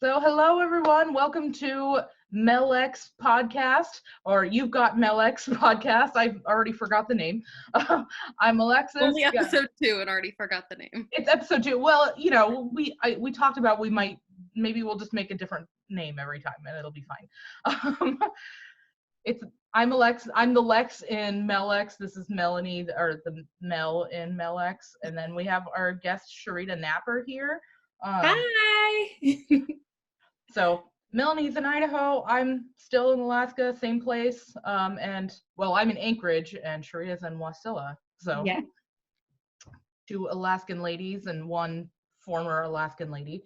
So hello everyone, welcome to Melx podcast, or You've Got Melx podcast. I've already forgot the name. I'm Alexis. Only episode 2 and already forgot the name. It's episode 2. Well, you know, we talked about maybe we'll just make a different name every time and it'll be fine. I'm the Lex in Melx. This is Melanie, or the Mel in Melx. And then we have our guest Sharita Napper here. Hi! So Melanie's in Idaho. I'm still in Alaska, same place. I'm in Anchorage, and Sharita's in Wasilla. So yeah. 2 Alaskan ladies and 1 former Alaskan lady.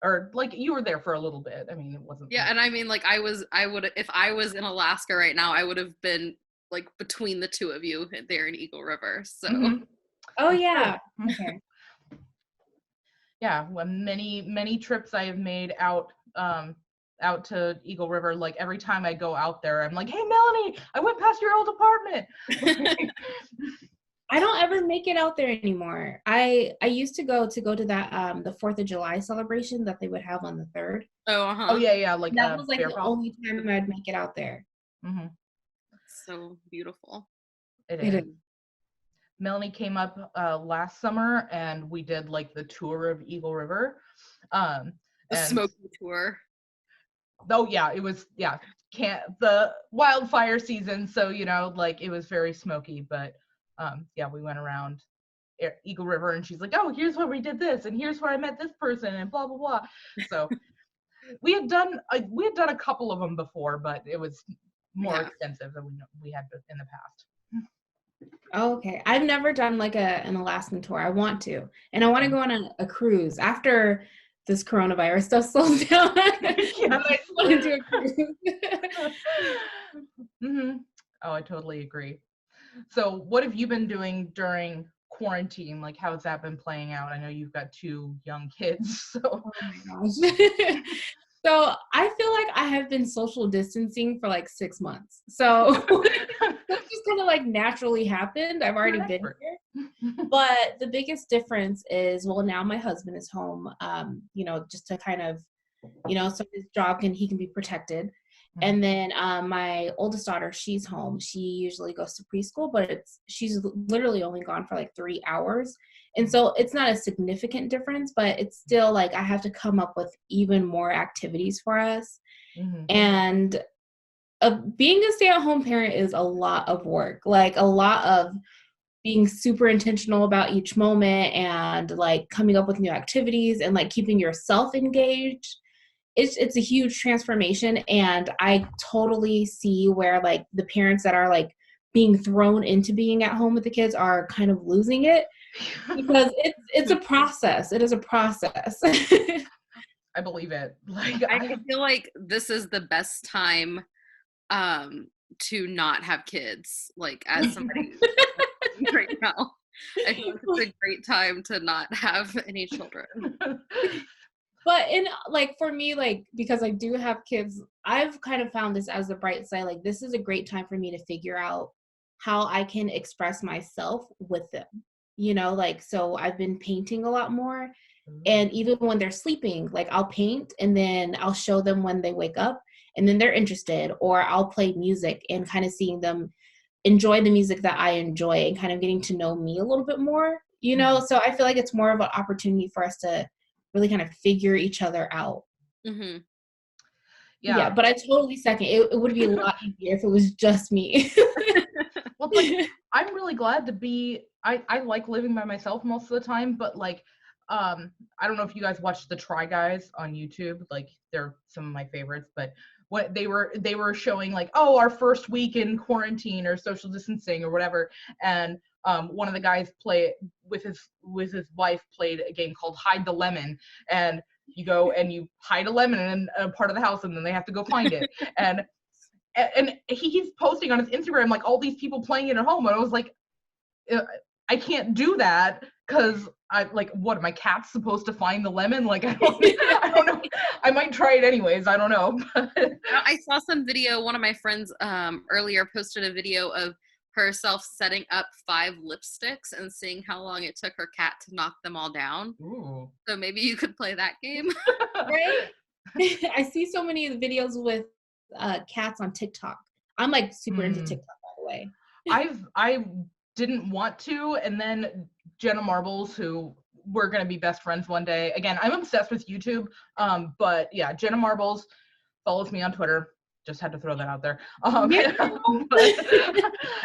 Or like you were there for a little bit. I mean, it wasn't. Yeah, and I mean, like if I was in Alaska right now, I would have been like between the 2 of you there in Eagle River. So. Mm-hmm. Oh yeah. Okay. Yeah, well, many trips I have made out to Eagle River. Like every time I go out there, I'm like, "Hey, Melanie, I went past your old apartment." I don't ever make it out there anymore. I used to go to that the 4th of July celebration that they would have on the 3rd. Oh yeah, like that was like the only time I'd make it out there. Mm-hmm. So beautiful. It is. Melanie came up last summer and we did like the tour of Eagle River. The smoky tour. Oh yeah, it was the wildfire season, so you know, like it was very smoky, but we went around Eagle River and she's like, "Oh, here's where we did this and here's where I met this person and blah blah blah." So we had done a couple of them before, but it was more extensive than we had in the past. Oh, okay. I've never done like an Alaskan tour. I want to. And I want to go on a cruise after this coronavirus stuff slows down. Yeah. I just want to do a cruise. Mm-hmm. Oh, I totally agree. So what have you been doing during quarantine? Like, how's that been playing out? I know you've got 2 young kids, so. Oh my gosh. So I feel like I have been social distancing for like 6 months. So that just kind of like naturally happened. I've already been here. But the biggest difference is, well, now my husband is home, just to kind of, so his job he can be protected. Mm-hmm. And then my oldest daughter, she's home. She usually goes to preschool, but she's literally only gone for like 3 hours. And so it's not a significant difference, but it's still like I have to come up with even more activities for us. Mm-hmm. And being a stay-at-home parent is a lot of work, like a lot of being super intentional about each moment and like coming up with new activities and like keeping yourself engaged. It's a huge transformation. And I totally see where like the parents that are like being thrown into being at home with the kids are kind of losing it. Because it's a process. It is a process. I believe it. Like I feel like this is the best time to not have kids. Like as somebody right now, I feel like it's a great time to not have any children. But for me, like, because I do have kids, I've kind of found this as the bright side. Like, this is a great time for me to figure out how I can express myself with them. So I've been painting a lot more. And even when they're sleeping, like I'll paint and then I'll show them when they wake up and then they're interested, or I'll play music and kind of seeing them enjoy the music that I enjoy and kind of getting to know me a little bit more, So I feel like it's more of an opportunity for us to really kind of figure each other out. Mm-hmm. Yeah, but I totally second. It would be a lot easier if it was just me. Well, like, I'm really glad to be. I like living by myself most of the time, but like, I don't know if you guys watch the Try Guys on YouTube. Like, they're some of my favorites. But what they were showing, like, oh, our first week in quarantine or social distancing or whatever, and one of the guys with his wife played a game called Hide the Lemon, and you go and you hide a lemon in a part of the house, and then they have to go find it. And he's posting on his Instagram like all these people playing it at home, and I was like, I can't do that because what, my cat's supposed to find the lemon? Like, I don't know. I might try it anyways. I don't know. I saw some video. One of my friends earlier posted a video of herself setting up 5 lipsticks and seeing how long it took her cat to knock them all down. Ooh. So maybe you could play that game. Right? I see so many of the videos with cats on TikTok. I'm like super into TikTok, by the way. I didn't want to, and then Jenna Marbles, who we're gonna be best friends one day. Again, I'm obsessed with YouTube. But yeah, Jenna Marbles follows me on Twitter. Just had to throw that out there. That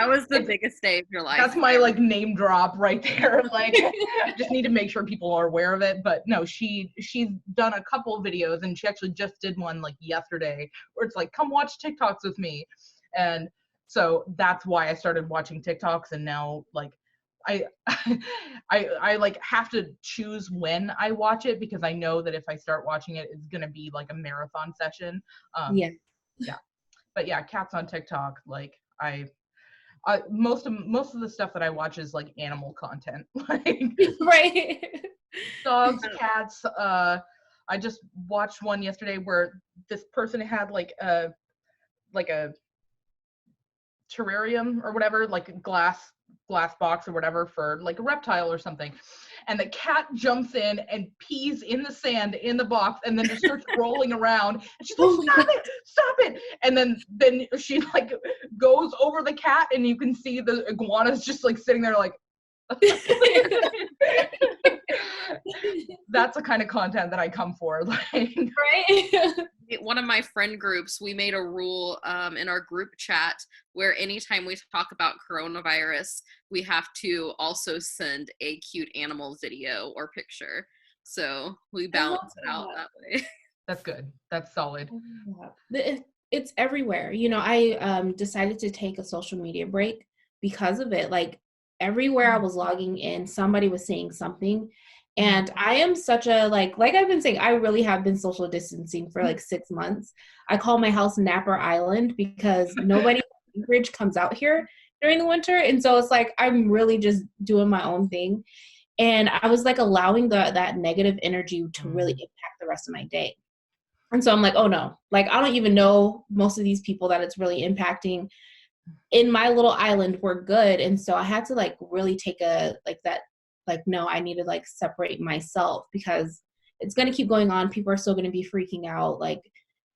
was the biggest day of your life. That's my like name drop right there. Like, I just need to make sure people are aware of it. But no, she's done a couple of videos, and she actually just did one like yesterday where it's like, come watch TikToks with me. And so that's why I started watching TikToks, and now like I like have to choose when I watch it, because I know that if I start watching it, it's gonna be like a marathon session. Yeah. But yeah, cats on TikTok, like most of the stuff that I watch is like animal content. Like right. Dogs, cats. I just watched one yesterday where this person had like a terrarium or whatever, like a glass box or whatever for like a reptile or something, and the cat jumps in and pees in the sand in the box and then just starts rolling around, and she's like, stop it, and then she like goes over the cat, and you can see the iguana's just like sitting there like that's the kind of content that I come for. Like, right. One of my friend groups, we made a rule in our group chat where anytime we talk about coronavirus, we have to also send a cute animal video or picture. So we balance it out that way. That's good. That's solid. It's everywhere. You know, I decided to take a social media break because of it. Like everywhere I was logging in, somebody was saying something. And I am such a, like I've been saying, I really have been social distancing for like 6 months. I call my house Napper Island because nobody from Anchorage comes out here during the winter. And so it's like, I'm really just doing my own thing. And I was like allowing that negative energy to really impact the rest of my day. And so I'm like, oh no, like I don't even know most of these people that it's really impacting. In my little island, we're good. And so I had to like really take no, I need to like separate myself because it's going to keep going on. People are still going to be freaking out, like,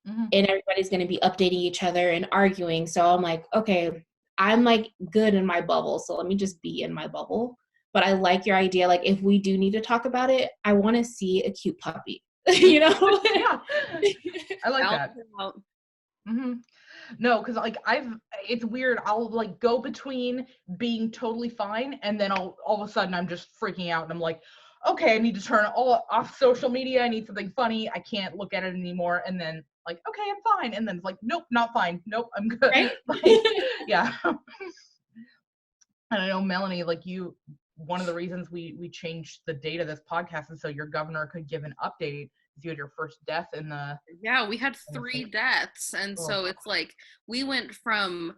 and everybody's going to be updating each other and arguing. So I'm like, okay, I'm like good in my bubble. So let me just be in my bubble. But I like your idea. Like if we do need to talk about it, I want to see a cute puppy, you know? Yeah. I like that. No, because like it's weird. I'll like go between being totally fine, and then all of a sudden I'm just freaking out, and I'm like, okay, I need to turn all off social media. I need something funny. I can't look at it anymore. And then like, okay, I'm fine. And then it's like, nope, not fine. Nope, I'm good. Right? Like, yeah. And I know, Melanie, like one of the reasons we changed the date of this podcast is so your governor could give an update. You had your first death in the we had 3 deaths, and so it's like we went from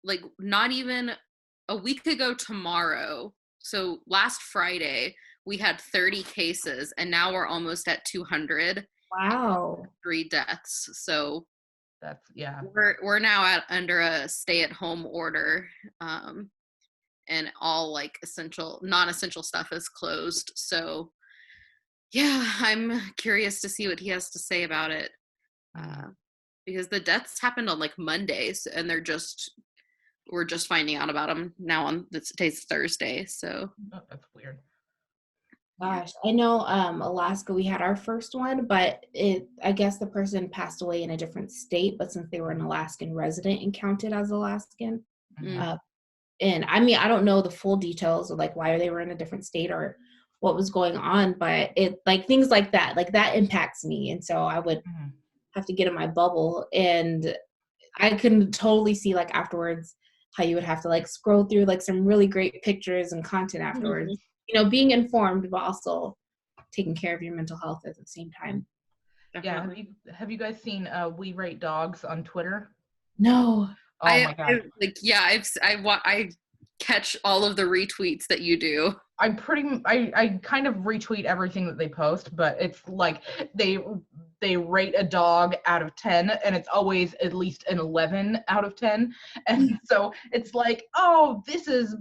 like not even a week ago tomorrow, so last Friday we had 30 cases, and now we're almost at 200. Wow. 3 deaths. So that's we're now under a stay-at-home order, and all like non-essential stuff is closed. So yeah, I'm curious to see what he has to say about it, because the deaths happened on like Mondays, and we're just finding out about them now on today's Thursday. So that's weird. Gosh, I know Alaska, we had our first one, but I guess the person passed away in a different state, but since they were an Alaskan resident and counted as Alaskan. And I mean, I don't know the full details of like why they were in a different state or what was going on, but it like things like that impacts me. And so I would have to get in my bubble, and I can totally see like afterwards how you would have to like scroll through like some really great pictures and content afterwards, you know, being informed, but also taking care of your mental health at the same time. Definitely. Yeah. Have you guys seen We Rate Dogs on Twitter? No. Oh my God. I catch all of the retweets that you do. I kind of retweet everything that they post, but it's like they they rate a dog out of 10, and it's always at least an 11 out of 10. And so it's like, oh, this is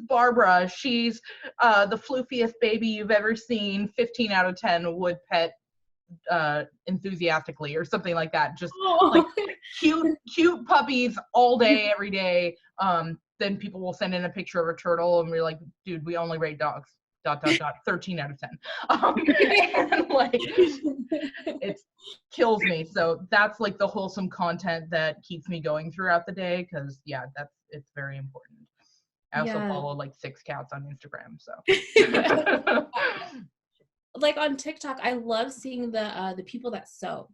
Barbara. She's the floofiest baby you've ever seen. 15 out of 10 would pet enthusiastically or something like that. Just like cute puppies all day, every day. Then people will send in a picture of a turtle, and we're like, dude, we only rate dogs. ... 13 out of 10. And like, it kills me. So that's like the wholesome content that keeps me going throughout the day, because it's very important. I also follow like 6 cats on Instagram, so. Like on TikTok, I love seeing the people that sew.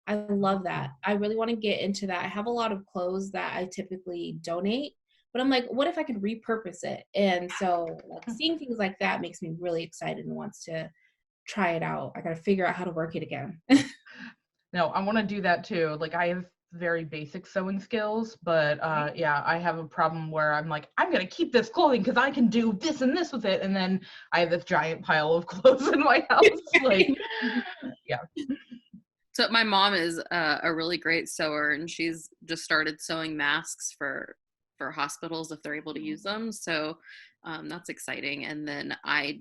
I love that. I really want to get into that. I have a lot of clothes that I typically donate, but I'm like, what if I could repurpose it? And so like seeing things like that makes me really excited and wants to try it out. I got to figure out how to work it again. No, I want to do that too. Like, I have very basic sewing skills, but I have a problem where I'm like, I'm gonna keep this clothing because I can do this and this with it, and then I have this giant pile of clothes in my house. Like, yeah. So my mom is a really great sewer, and she's just started sewing masks for hospitals if they're able to use them. So that's exciting. And then I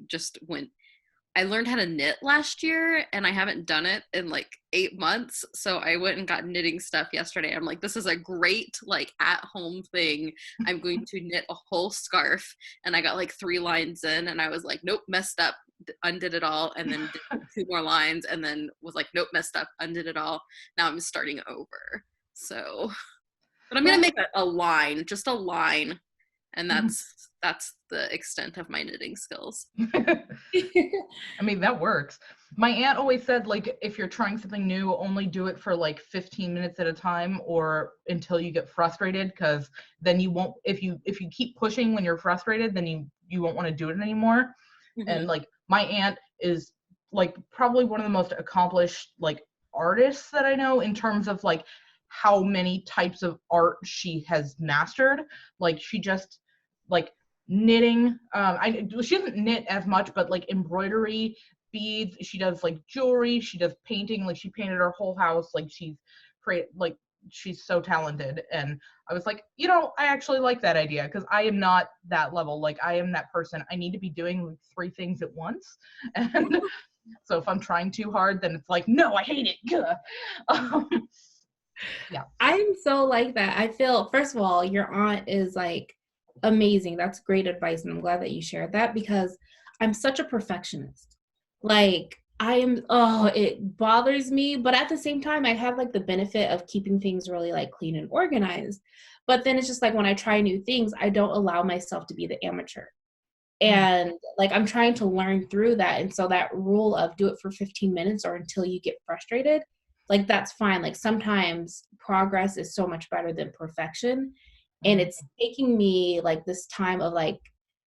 learned how to knit last year, and I haven't done it in like 8 months. So I went and got knitting stuff yesterday. I'm like, this is a great like at home thing. I'm going to knit a whole scarf. And I got like 3 lines in, and I was like, nope, messed up, undid it all. And then did 2 more lines, and then was like, nope, messed up, undid it all. Now I'm starting over. So, but I'm going to make a line, just a line. And that's the extent of my knitting skills. I mean, that works. My aunt always said, like, if you're trying something new, only do it for like 15 minutes at a time, or until you get frustrated, because then you won't, if you keep pushing when you're frustrated, then you won't want to do it anymore. Mm-hmm. And like, my aunt is like probably one of the most accomplished like artists that I know, in terms of like how many types of art she has mastered. Like, she just like knitting, she doesn't knit as much, but like embroidery, beads, she does like jewelry, she does painting, like she painted her whole house, like she's so talented. And I was like, I actually like that idea, because I am not that level. Like, I am that person, I need to be doing like 3 things at once. And so if I'm trying too hard, then it's like, no, I hate it. Yeah, I'm so like that. I feel, first of all, your aunt is like amazing. That's great advice, and I'm glad that you shared that, because I'm such a perfectionist. Like, it bothers me, but at the same time, I have like the benefit of keeping things really like clean and organized. But then it's just like, when I try new things, I don't allow myself to be the amateur. And like, I'm trying to learn through that. And so that rule of do it for 15 minutes or until you get frustrated, like, that's fine. Like, sometimes progress is so much better than perfection. And it's taking me like this time of like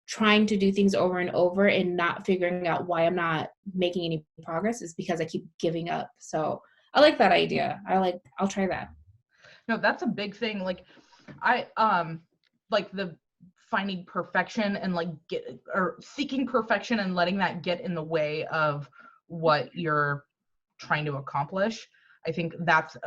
trying to do things over and over and not figuring out why I'm not making any progress is because I keep giving up. So I like that idea. I'll try that. No, that's a big thing. Like, I like the finding perfection and like seeking perfection and letting that get in the way of what you're trying to accomplish. I think that's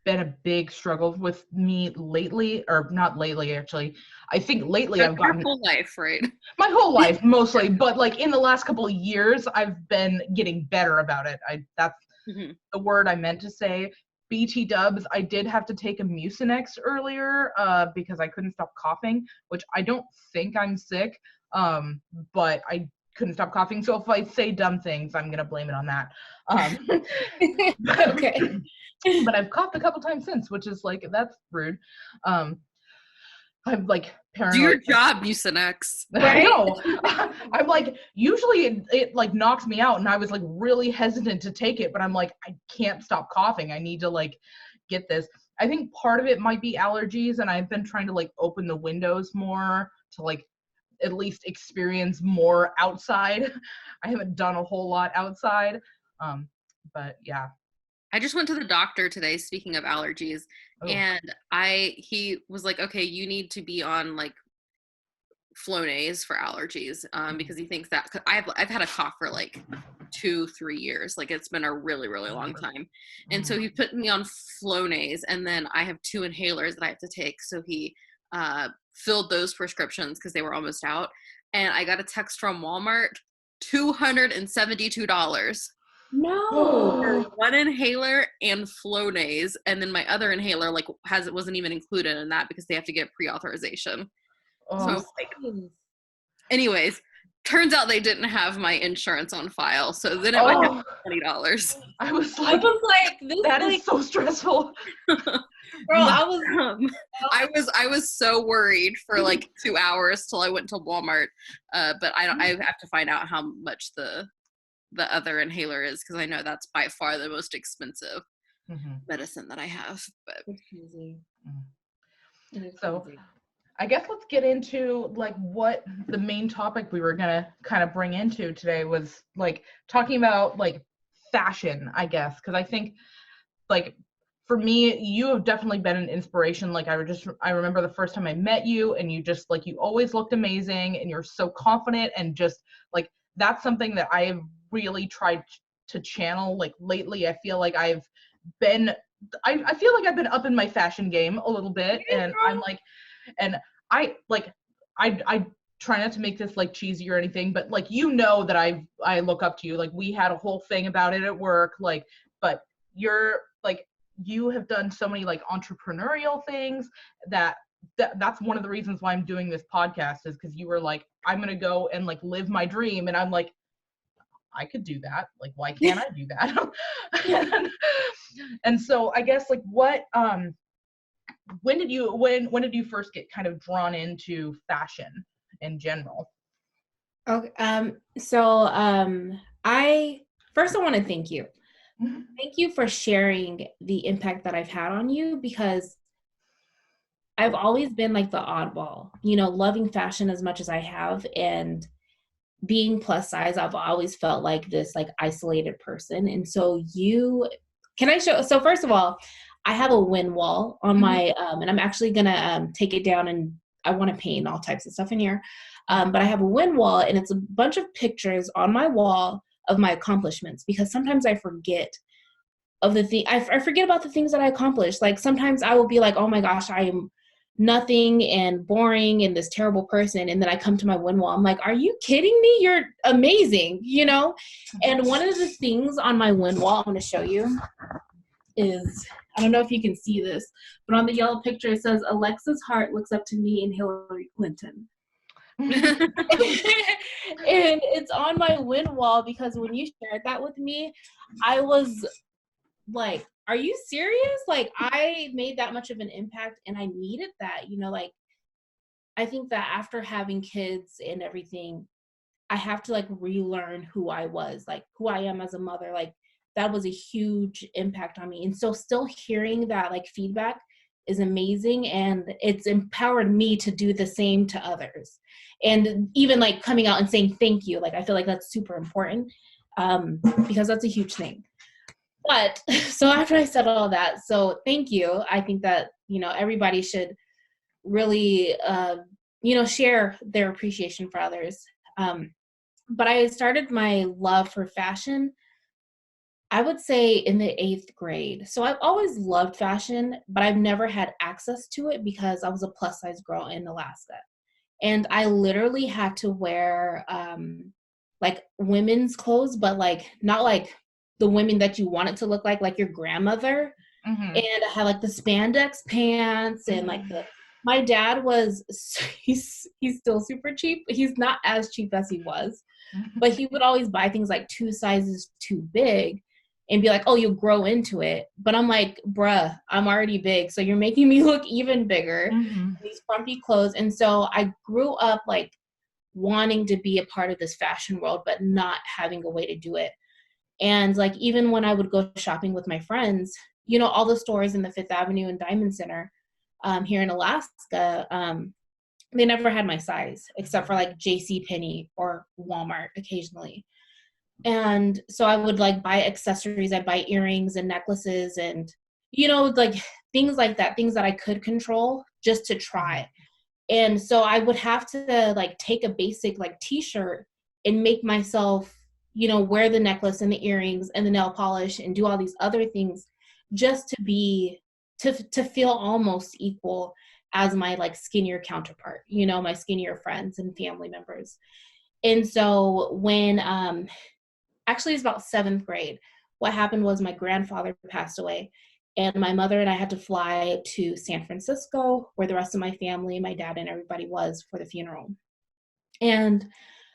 been a big struggle with me lately, or not lately, actually. I think lately I've gotten your whole life, right? My whole life, mostly, but like in the last couple of years, I've been getting better about it. That's the word I meant to say. BT dubs, I did have to take a Mucinex earlier because I couldn't stop coughing, which I don't think I'm sick, but I couldn't stop coughing. So if I say dumb things, I'm gonna blame it on that. Okay. But I've coughed a couple times since, which is like, that's rude. I'm like paranoid. Do your job, Mucinex. Right? I know. I'm like, usually it like knocks me out, and I was like really hesitant to take it, but I'm like, I can't stop coughing. I need to like get this. I think part of it might be allergies, and I've been trying to like open the windows more to like at least experience more outside. I haven't done a whole lot outside. But yeah. I just went to the doctor today, speaking of allergies, and he was like, okay, you need to be on like Flonase for allergies, because he thinks that, 'cause I've had a cough for like 2-3 years, like it's been a really really long time, and so he put me on Flonase, and then I have 2 inhalers that I have to take, so he filled those prescriptions because they were almost out, and I got a text from Walmart, $272 for No. one inhaler and Flonase, and then my other inhaler like wasn't even included in that because they have to get pre-authorization. So I Oh, was like, anyways, turns out they didn't have my insurance on file, so then it went down to $20. I was I like, was like, this that like, is so stressful. bro, I was so worried for like 2 hours till I went to Walmart, but I have to find out how much the other inhaler is, because I know that's by far the most expensive medicine that I have. But it's crazy. So Crazy. I guess let's get into like what the main topic we were gonna kind of bring into today was, like talking about like fashion, I guess, because I think like for me, you have definitely been an inspiration. Like I remember the first time I met you, and you just like, you always looked amazing, and you're so confident, and just like that's something that I have really tried to channel. Like lately, I feel like I feel like I've been up in my fashion game a little bit, and I'm like, and I like, I try not to make this like cheesy or anything, but like, you know that I look up to you. Like we had a whole thing about it at work, like, but you're like, you have done so many like entrepreneurial things that's one of the reasons why I'm doing this podcast, is because you were like, I'm gonna go and like live my dream, and I'm like, I could do that. Like, why can't I do that? and so I guess like when did you first get kind of drawn into fashion in general? Okay. I want to thank you. Thank you for sharing the impact that I've had on you, because I've always been like the oddball, loving fashion as much as I have, and being plus size, I've always felt like this like isolated person. And so so first of all, I have a win wall on my, and I'm actually gonna take it down, and I want to paint all types of stuff in here. But I have a win wall, and it's a bunch of pictures on my wall of my accomplishments, because sometimes I forget of the thing. I forget about the things that I accomplished. Like sometimes I will be like, oh my gosh, I am nothing and boring and this terrible person. And then I come to my win wall. I'm like, are you kidding me? You're amazing, And one of the things on my win wall I'm going to show you is, I don't know if you can see this, but on the yellow picture, it says, Alexa's heart looks up to me and Hillary Clinton. And it's on my win wall because when you shared that with me, I was like, are you serious? Like, I made that much of an impact, and I needed that, like, I think that after having kids and everything, I have to like relearn who I was, like who I am as a mother. Like that was a huge impact on me. And so still hearing that like feedback is amazing, and it's empowered me to do the same to others. And even like coming out and saying thank you, like I feel like that's super important, because that's a huge thing. But so after I said all that, so thank you. I think that, everybody should really, share their appreciation for others. But I started my love for fashion, I would say in the 8th grade. So I've always loved fashion, but I've never had access to it because I was a plus size girl in Alaska. And I literally had to wear like women's clothes, but like not like the women that you want it to look like your grandmother. And I had like the spandex pants and like my dad was, he's still super cheap. He's not as cheap as he was, but he would always buy things like 2 sizes too big and be like, oh, you'll grow into it. But I'm like, bruh, I'm already big. So you're making me look even bigger. These frumpy clothes. And so I grew up like wanting to be a part of this fashion world, but not having a way to do it. And like, even when I would go shopping with my friends, all the stores in the 5th Avenue and Diamond Center here in Alaska, they never had my size except for like JCPenney or Walmart occasionally. And so I would like buy accessories. I'd buy earrings and necklaces and, like things like that, things that I could control just to try. And so I would have to like take a basic like t-shirt and make myself, you know, wear the necklace and the earrings and the nail polish and do all these other things just to be, to feel almost equal as my like skinnier counterpart, you know, my skinnier friends and family members. And so when, actually it's about 7th grade, what happened was my grandfather passed away, and my mother and I had to fly to San Francisco, where the rest of my family, my dad and everybody was, for the funeral. And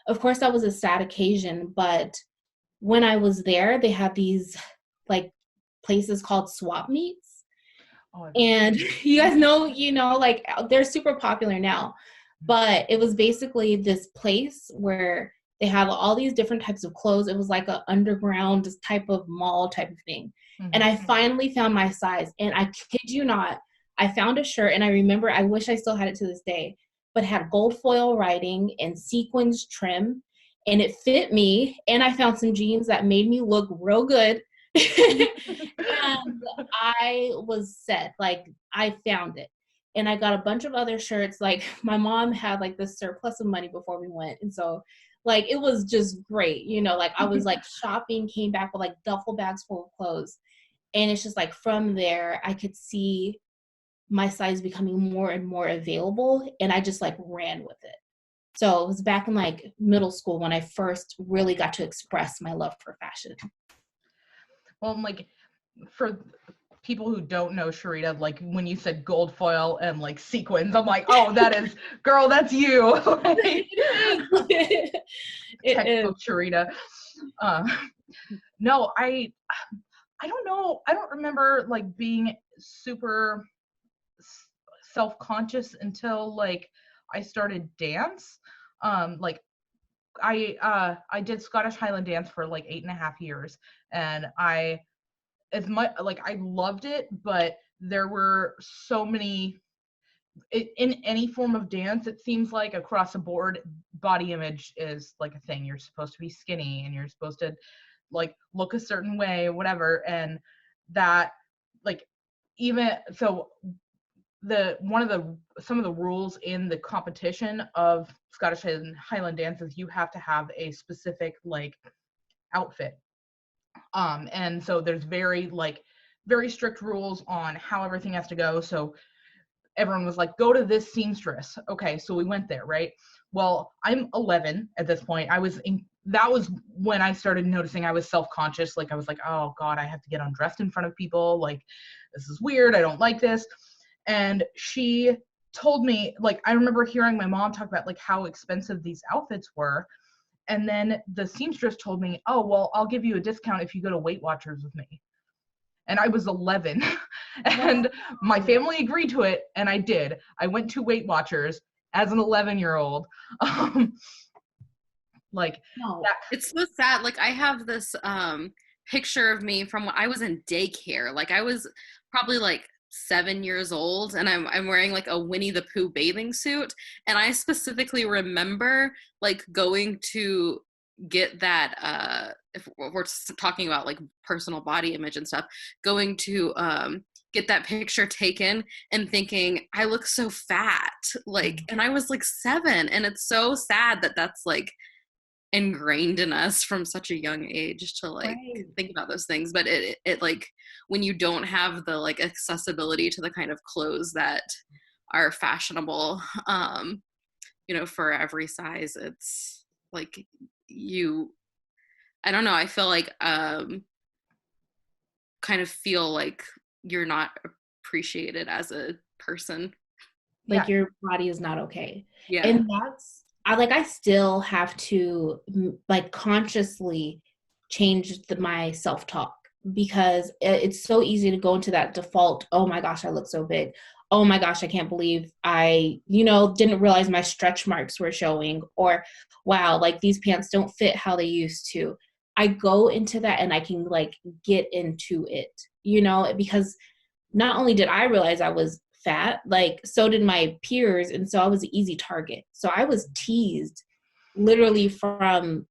of course that was a sad occasion, but when I was there, they had these like places called swap meets. Oh, And you guys know, you know, like they're super popular now, but it was basically this place where they have all these different types of clothes. It was like an underground type of mall type of thing. And I finally found my size, and I kid you not, I found a shirt, and I remember, I wish I still had it to this day, but it had gold foil writing and sequins trim, and it fit me. And I found some jeans that made me look real good. And I was set, like I found it. And I got a bunch of other shirts. Like my mom had like this surplus of money before we went. And so like, it was just great. You know, like I was like shopping, came back with like duffel bags full of clothes. And it's just like, from there, I could see my size becoming more and more available. And I just like ran with it. So it was back in like middle school when I first really got to express my love for fashion. Well, like, for people who don't know Sharita, like when you said gold foil and like sequins, I'm like, oh, that is, girl, that's you. Textbook Sharita. No, I don't know. I don't remember like being super self-conscious until like I started dance. Like I did Scottish Highland dance for like 8.5 years, and as much like I loved it, but there were so many in any form of dance, it seems like across the board, body image is like a thing. You're supposed to be skinny, and you're supposed to like look a certain way, whatever. And that, like, even so, some of the rules in the competition of Scottish Highland dance is you have to have a specific like outfit. And so there's very strict rules on how everything has to go. So everyone was like, go to this seamstress. Okay, so we went there, right? Well, I'm 11 at this point. That was when I started noticing I was self-conscious. Like I was like, oh God, I have to get undressed in front of people. Like, this is weird. I don't like this. And she told me, like, I remember hearing my mom talk about like how expensive these outfits were. And then the seamstress told me, oh, well, I'll give you a discount if you go to Weight Watchers with me. And I was 11 and my family agreed to it. And I did. I went to Weight Watchers as an 11-year-old. Like, No. It's so sad. Like I have this picture of me from when I was in daycare. Like I was probably like 7 years old, and I'm wearing like a Winnie the Pooh bathing suit. And I specifically remember like going to get that if we're talking about like personal body image and stuff, going to get that picture taken and thinking I look so fat, like, and I was like 7. And it's so sad that that's like ingrained in us from such a young age to like think about those things. But it like, when you don't have the like accessibility to the kind of clothes that are fashionable, you know, for every size, it's like I don't know, I feel like kind of feel like you're not appreciated as a person. Like your body is not okay. Yeah. And that's, I still have to like consciously change my self-talk, because it's so easy to go into that default, oh my gosh, I look so big. Oh my gosh, I can't believe I, didn't realize my stretch marks were showing, or wow, like these pants don't fit how they used to. I go into that and I can like get into it, because not only did I realize I was fat, like so did my peers. And so I was an easy target. So I was teased literally from,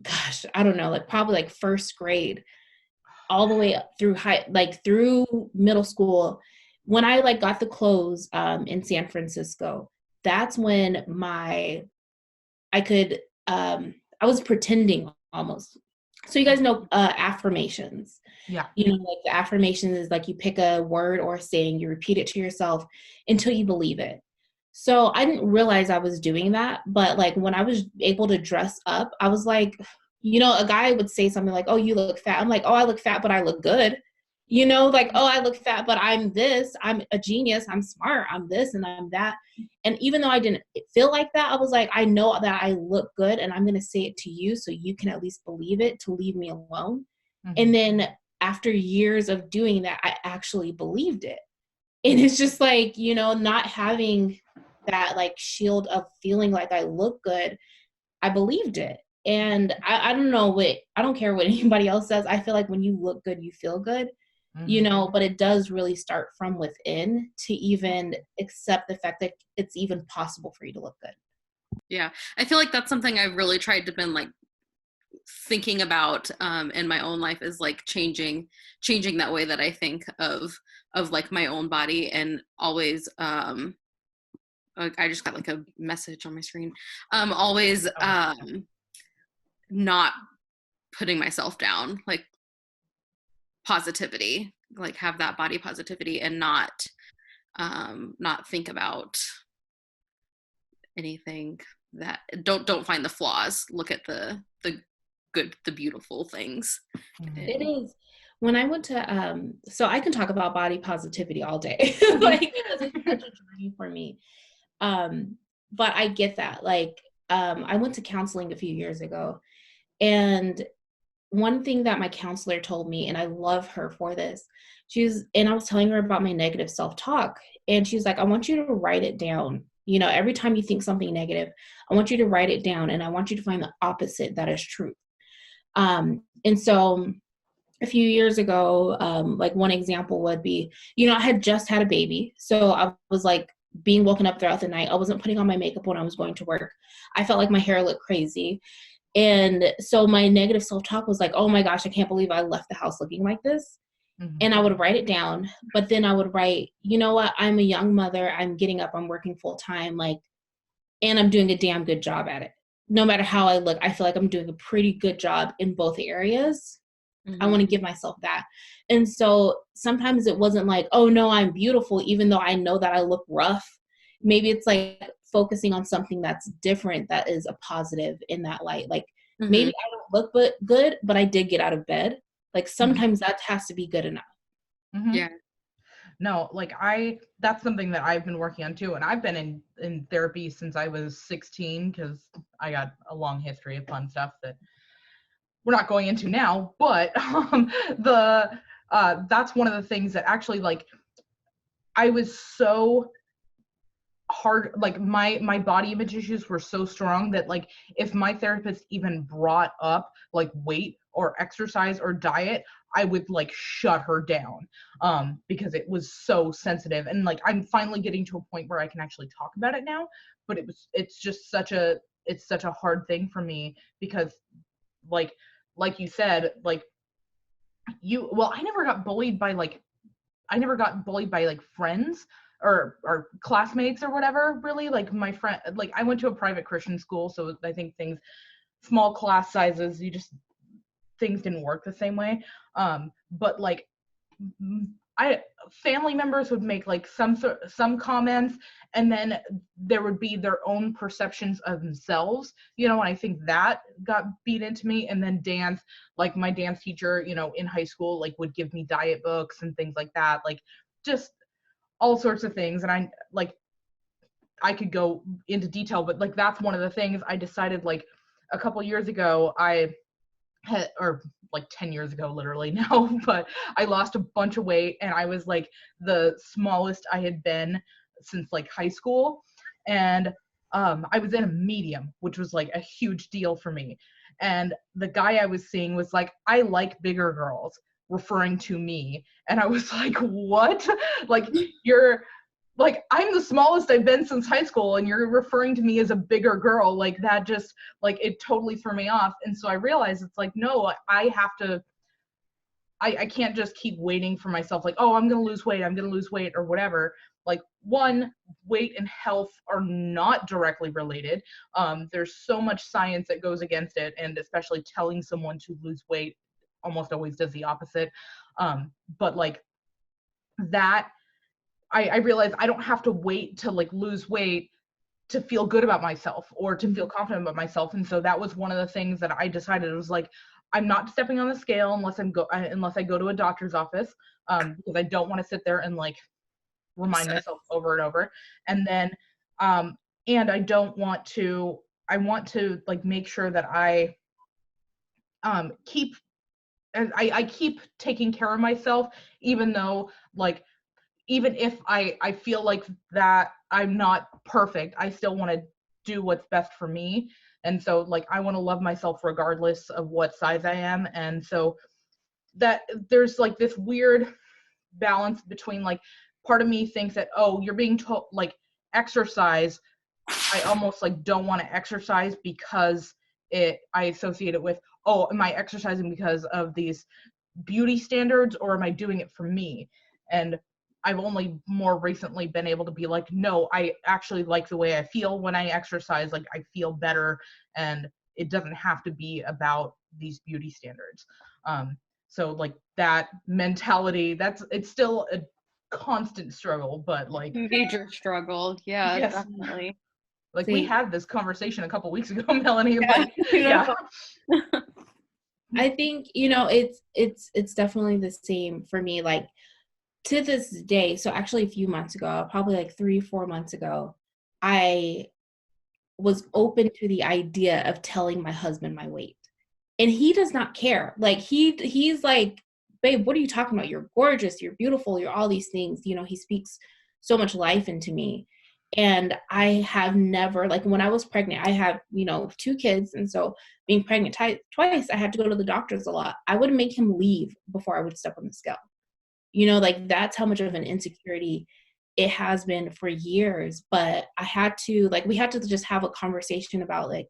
gosh, I don't know, like probably like first grade all the way up through through middle school. When I like got the clothes in San Francisco, that's when I was pretending almost. So you guys know affirmations. Yeah. Like the affirmation is like you pick a word or a saying, you repeat it to yourself until you believe it. So I didn't realize I was doing that, but like when I was able to dress up, I was like, a guy would say something like, "Oh, you look fat." I'm like, "Oh, I look fat, but I look good." Like, "Oh, I look fat, but I'm this. I'm a genius. I'm smart. I'm this and I'm that." And even though I didn't feel like that, I was like, I know that I look good and I'm going to say it to you so you can at least believe it to leave me alone. Mm-hmm. And then after years of doing that, I actually believed it. And it's just like, not having that like shield of feeling like I look good, I believed it. And I don't know I don't care what anybody else says. I feel like when you look good, you feel good, but it does really start from within to even accept the fact that it's even possible for you to look good. Yeah. I feel like that's something I've really tried to been like thinking about in my own life, is like changing that way that I think of like my own body, and always I just got like a message on my screen. Always not putting myself down, like positivity, like have that body positivity, and not think about anything that don't find the flaws. Look at the good, the beautiful things. It is. When I went to so I can talk about body positivity all day, like because it's such a journey for me. But I get that. Like I went to counseling a few years ago, and one thing that my counselor told me, and I love her for this, and I was telling her about my negative self-talk, and she's like, I want you to write it down. Every time you think something negative, I want you to write it down, and I want you to find the opposite that is true. And so a few years ago, like one example would be, I had just had a baby. So I was like being woken up throughout the night. I wasn't putting on my makeup when I was going to work. I felt like my hair looked crazy. And so my negative self-talk was like, oh my gosh, I can't believe I left the house looking like this. Mm-hmm. And I would write it down, but then I would write, you know what? I'm a young mother. I'm getting up. I'm working full time. And I'm doing a damn good job at it. No matter how I look, I feel like I'm doing a pretty good job in both areas. Mm-hmm. I want to give myself that. And so sometimes it wasn't like, oh no, I'm beautiful, even though I know that I look rough. Maybe it's like focusing on something that's different, that is a positive in that light. Like mm-hmm. maybe I don't look good, but I did get out of bed. Like sometimes that has to be good enough. Mm-hmm. Yeah. No, like that's something that I've been working on too. And I've been in therapy since I was 16, because I got a long history of fun stuff that we're not going into now. But that's one of the things that actually, like, I was so hard, like my body image issues were so strong that, like, if my therapist even brought up like weight or exercise or diet, I would like shut her down, because it was so sensitive. And like I'm finally getting to a point where I can actually talk about it now, but it's just such a hard thing for me, because like you said, like I never got bullied by like friends or classmates or whatever, really. Like my friend, like I went to a private Christian school, so I think small class sizes, things didn't work the same way. But like family members would make like some comments, and then there would be their own perceptions of themselves, and I think that got beat into me. And then dance, like my dance teacher, in high school, like would give me diet books and things like that, like just all sorts of things. And I could go into detail, but like that's one of the things I decided, like a couple years ago, or like 10 years ago literally now, but I lost a bunch of weight, and I was like the smallest I had been since like high school. And I was in a medium, which was like a huge deal for me. And the guy I was seeing was like, I like bigger girls, referring to me. And I was like, what? Like, you're like, I'm the smallest I've been since high school, and you're referring to me as a bigger girl. Like, that just, like, it totally threw me off. And so I realized it's like, no, I have to I can't just keep waiting for myself, like, oh, I'm gonna lose weight, or whatever. Like, one, weight and health are not directly related. There's so much science that goes against it, and especially telling someone to lose weight almost always does the opposite. But like that, I realize I don't have to wait to like lose weight to feel good about myself or to feel confident about myself. And so that was one of the things that I decided. It was like, I'm not stepping on the scale unless I go to a doctor's office, because I don't want to sit there and like remind myself over and over. And then and I want to like make sure that I keep I keep taking care of myself, even though like even if I feel like that I'm not perfect, I still want to do what's best for me. And so like I want to love myself regardless of what size I am. And so that there's like this weird balance between like part of me thinks that, oh, you're being told like exercise. I almost like don't want to exercise because I associate it with, oh, am I exercising because of these beauty standards or am I doing it for me? And I've only more recently been able to be like, no, I actually like the way I feel when I exercise. Like I feel better, and it doesn't have to be about these beauty standards. So like that mentality, it's still a constant struggle, but like Major struggle. Yeah, yes, definitely. like we had this conversation a couple weeks ago, Melanie. Yeah. Like, yeah. I think, it's definitely the same for me. Like to this day, so actually a few months ago, probably like 3-4 months ago, I was open to the idea of telling my husband my weight. And he does not care. Like he's like, babe, what are you talking about? You're gorgeous, you're beautiful, you're all these things. He speaks so much life into me. And I have never, like when I was pregnant, I have, 2 kids. And so being pregnant twice, I had to go to the doctors a lot. I would make him leave before I would step on the scale. Like that's how much of an insecurity it has been for years. But we had to just have a conversation about like,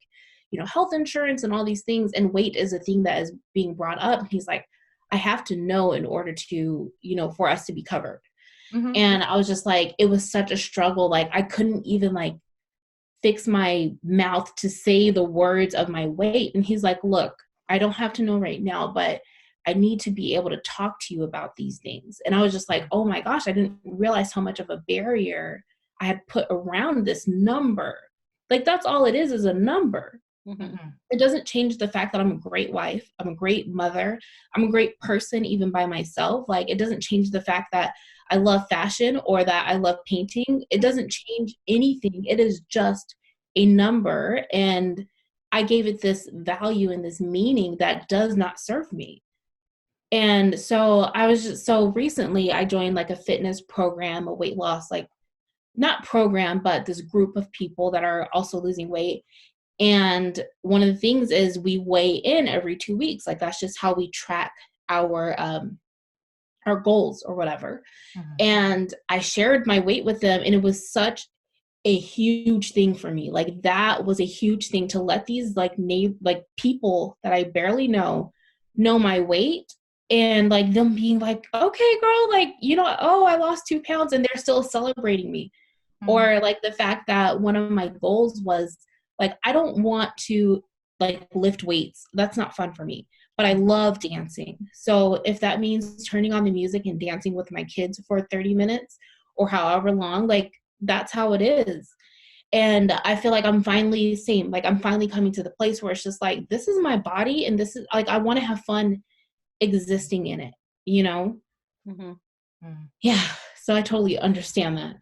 health insurance and all these things. And weight is a thing that is being brought up. And he's like, I have to know in order to, for us to be covered. Mm-hmm. And I was just like, it was such a struggle. Like I couldn't even like fix my mouth to say the words of my weight. And he's like, look, I don't have to know right now, but I need to be able to talk to you about these things. And I was just like, oh my gosh, I didn't realize how much of a barrier I had put around this number. Like that's all it is a number. Mm-hmm. It doesn't change the fact that I'm a great wife. I'm a great mother. I'm a great person, even by myself. Like it doesn't change the fact that I love fashion or that I love painting. It doesn't change anything. It is just a number. And I gave it this value and this meaning that does not serve me. And so so recently I joined like a fitness program, a weight loss, like not program, but this group of people that are also losing weight. And one of the things is we weigh in every 2 weeks. Like that's just how we track our goals or whatever. Mm-hmm. And I shared my weight with them, and it was such a huge thing for me. Like that was a huge thing to let these like people that I barely know my weight, and like them being like, okay, girl, like, oh, I lost 2 pounds, and they're still celebrating me. Mm-hmm. Or like the fact that one of my goals was like, I don't want to like lift weights. That's not fun for me, but I love dancing. So if that means turning on the music and dancing with my kids for 30 minutes or however long, like that's how it is. And I feel like I'm finally coming to the place where it's just like, this is my body. And this is like, I want to have fun existing in it, Mm-hmm. Mm-hmm. Yeah. So I totally understand that.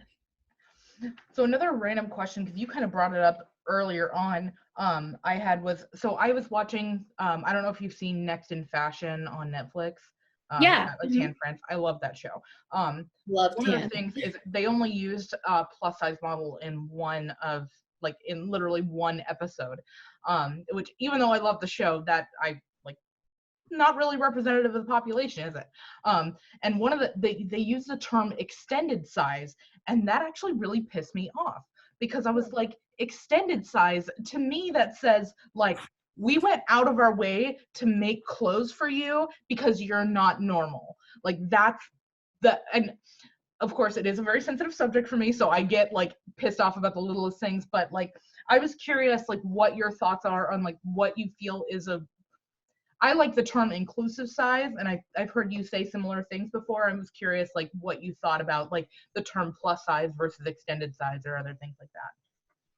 So another random question, because you kind of brought it up earlier on, I was watching, I don't know if you've seen Next in Fashion on Netflix. Yeah. Like Tan France. I love that show. Love one Tan. of the things is they only used a plus size model in literally one episode. Which even though I love the show, that I like not really representative of the population, is it? And one of they use the term extended size, and that actually really pissed me off, because I was like, extended size, to me that says like we went out of our way to make clothes for you because you're not normal. Like that's and of course it is a very sensitive subject for me, so I get like pissed off about the littlest things, but like I was curious like what your thoughts are on like what you feel is I like the term inclusive size, and I've heard you say similar things before. I was curious like what you thought about like the term plus size versus extended size or other things like that.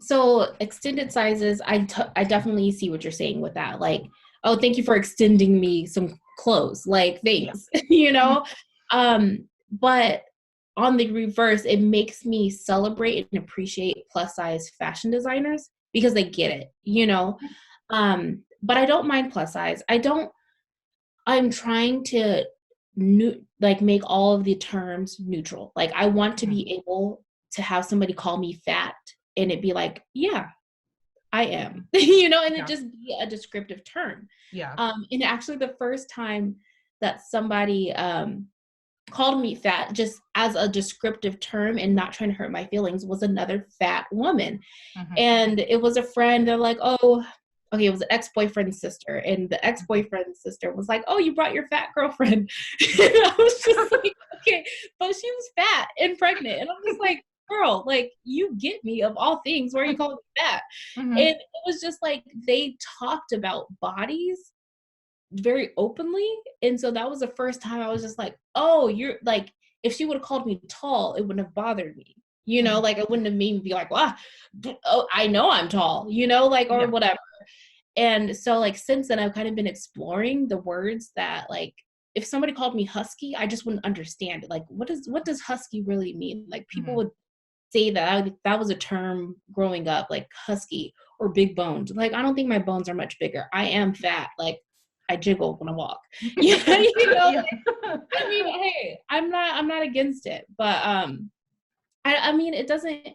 So extended sizes, I definitely see what you're saying with that. Like, oh, thank you for extending me some clothes. Like, thanks, But on the reverse, it makes me celebrate and appreciate plus size fashion designers because they get it. But I don't mind plus size. I'm trying to make all of the terms neutral. Like, I want to be able to have somebody call me fat and it be like, yeah, I am, and it just be a descriptive term. Yeah. And actually the first time that somebody called me fat just as a descriptive term and not trying to hurt my feelings was another fat woman. And it was a friend. They're like, oh, okay, it was an ex-boyfriend's sister. And the ex-boyfriend's sister was like, oh, you brought your fat girlfriend. And I was just like, okay, but she was fat and pregnant. And I'm just like, girl, like, you get me of all things. Why are you calling me fat? And it was just like, they talked about bodies very openly. And so that was the first time I was just like, oh, you're like, if she would have called me tall, it wouldn't have bothered me. Like it wouldn't have made me be like, wow, oh, I know I'm tall, or whatever. And so like since then I've kind of been exploring the words that like if somebody called me husky, I just wouldn't understand it. Like what does husky really mean? Like people would say that was a term growing up, like husky or big boned. Like I don't think my bones are much bigger. I am fat. Like I jiggle when I walk. Like, I mean, hey, I'm not against it, but I mean it doesn't,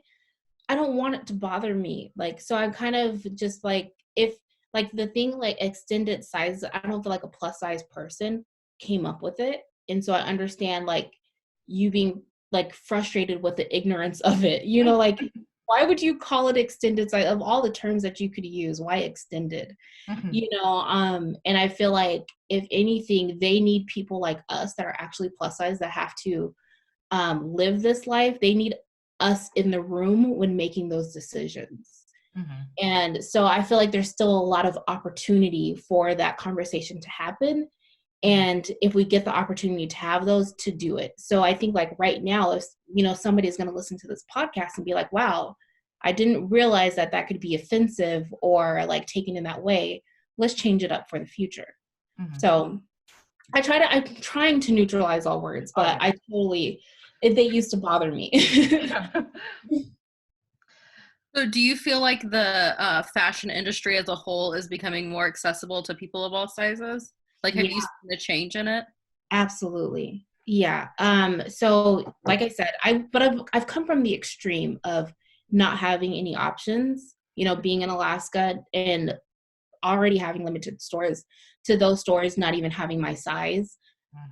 I don't want it to bother me. Like, so I'm kind of just like, if like the thing like extended size, I don't feel like a plus size person came up with it. And so I understand like you being like frustrated with the ignorance of it, like why would you call it extended size of all the terms that you could use? Why extended? And I feel like if anything, they need people like us that are actually plus size that have to live this life. They need us in the room when making those decisions. And so I feel like there's still a lot of opportunity for that conversation to happen. And if we get the opportunity to have those, to do it. So I think like right now, if, somebody's going to listen to this podcast and be like, wow, I didn't realize that could be offensive or like taken in that way. Let's change it up for the future. So I'm trying to neutralize all words, but they used to bother me. So do you feel like the fashion industry as a whole is becoming more accessible to people of all sizes? Like, have you seen a change in it? Absolutely. Yeah. So like I said, I've come from the extreme of not having any options, being in Alaska and already having limited stores, to those stores not even having my size,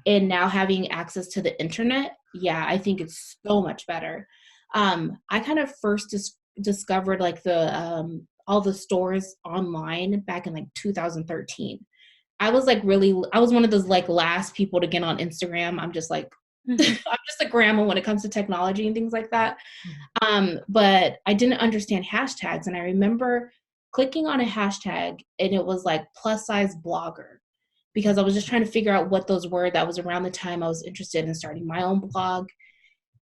and now having access to the internet. Yeah, I think it's so much better. I kind of first discovered like the all the stores online back in like 2013. I was one of those like last people to get on Instagram. I'm just like I'm just a grandma when it comes to technology and things like that. But I didn't understand hashtags, and I remember clicking on a hashtag and it was like plus size blogger, because I was just trying to figure out what those were. That was around the time I was interested in starting my own blog.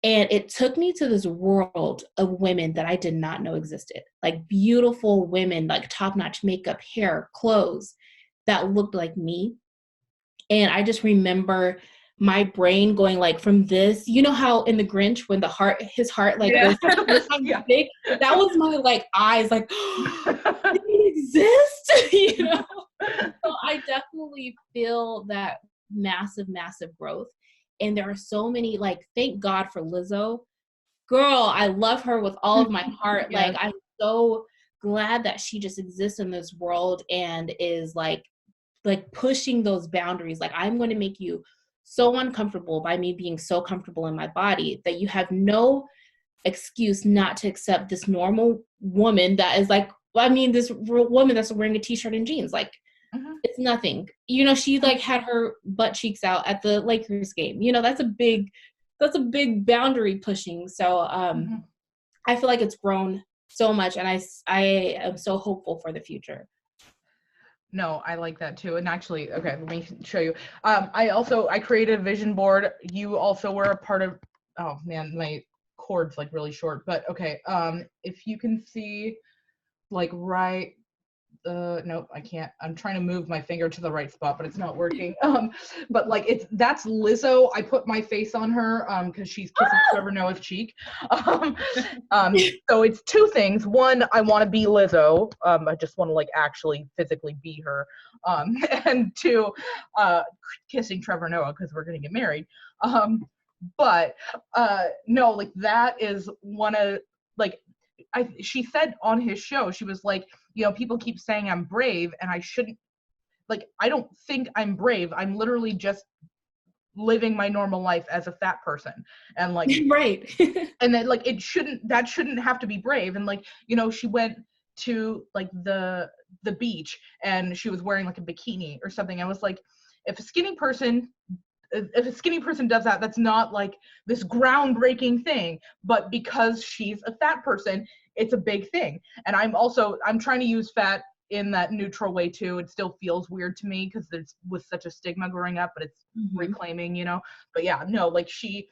And it took me to this world of women that I did not know existed. Like beautiful women, like top-notch makeup, hair, clothes that looked like me. And I just remember my brain going like from this, how in the Grinch when his heart like goes big, that was my like eyes like, it exists, So I definitely feel that massive growth. And there are so many, like, thank God for Lizzo. Girl, I love her with all of my heart. Like, I'm so glad that she just exists in this world and is like pushing those boundaries. Like, I'm going to make you so uncomfortable by me being so comfortable in my body that you have no excuse not to accept this normal woman that is like I mean, this woman that's wearing a t-shirt and jeans, like, it's nothing. You know, she like had her butt cheeks out at the Lakers game. You know, that's a big boundary pushing. So I feel like it's grown so much, and I am so hopeful for the future. No, I like that too. And actually, okay, let me show you. I created a vision board. You also were a part of, oh man, my cord's like really short, but okay. If you can see like right, nope, I can't. I'm trying to move my finger to the right spot, but it's not working. But like that's Lizzo. I put my face on her because she's kissing Trevor Noah's cheek. So it's two things. One, I want to be Lizzo. I just want to like actually physically be her. And two, kissing Trevor Noah because we're gonna get married. But no, like that is one of like she said on his show, she was like, you know, people keep saying I'm brave and I shouldn't, like, I don't think I'm brave. I'm literally just living my normal life as a fat person. And like, right. and then like, that shouldn't have to be brave. And like, you know, she went to like the beach and she was wearing like a bikini or something. I was like, if a skinny person does that, that's not like this groundbreaking thing, but because she's a fat person, it's a big thing. And I'm trying to use fat in that neutral way too. It still feels weird to me because there was such a stigma growing up, but it's reclaiming, you know. But yeah, no, like she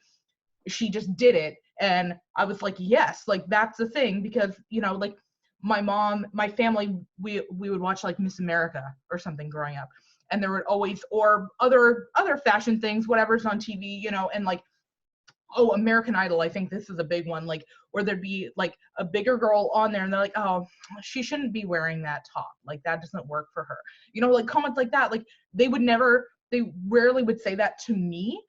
just did it, and I was like, yes, like that's the thing. Because you know, like my family, we would watch like Miss America or something growing up, and there would always, or other fashion things, whatever's on TV, you know. And like, oh, American Idol, I think this is a big one, like where there'd be like a bigger girl on there and they're like, oh, she shouldn't be wearing that top, like that doesn't work for her, you know, like comments like that. Like they rarely would say that to me,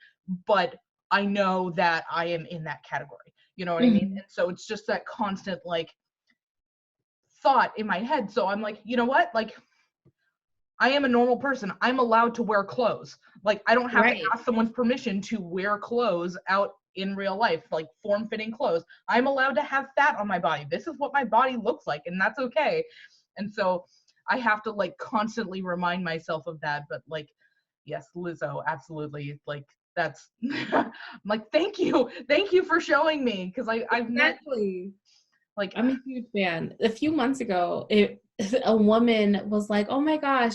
but I know that I am in that category, you know what I mean? And so it's just that constant like thought in my head. So I'm like, you know what, like I am a normal person. I'm allowed to wear clothes. Like I don't have to ask someone's permission to wear clothes out in real life, like form-fitting clothes. I'm allowed to have fat on my body. This is what my body looks like, and that's okay. And so I have to like constantly remind myself of that. But like, yes, Lizzo, absolutely. Like that's I'm like, thank you for showing me, because I've met, like, I'm a huge fan. A few months ago, a woman was like, oh my gosh,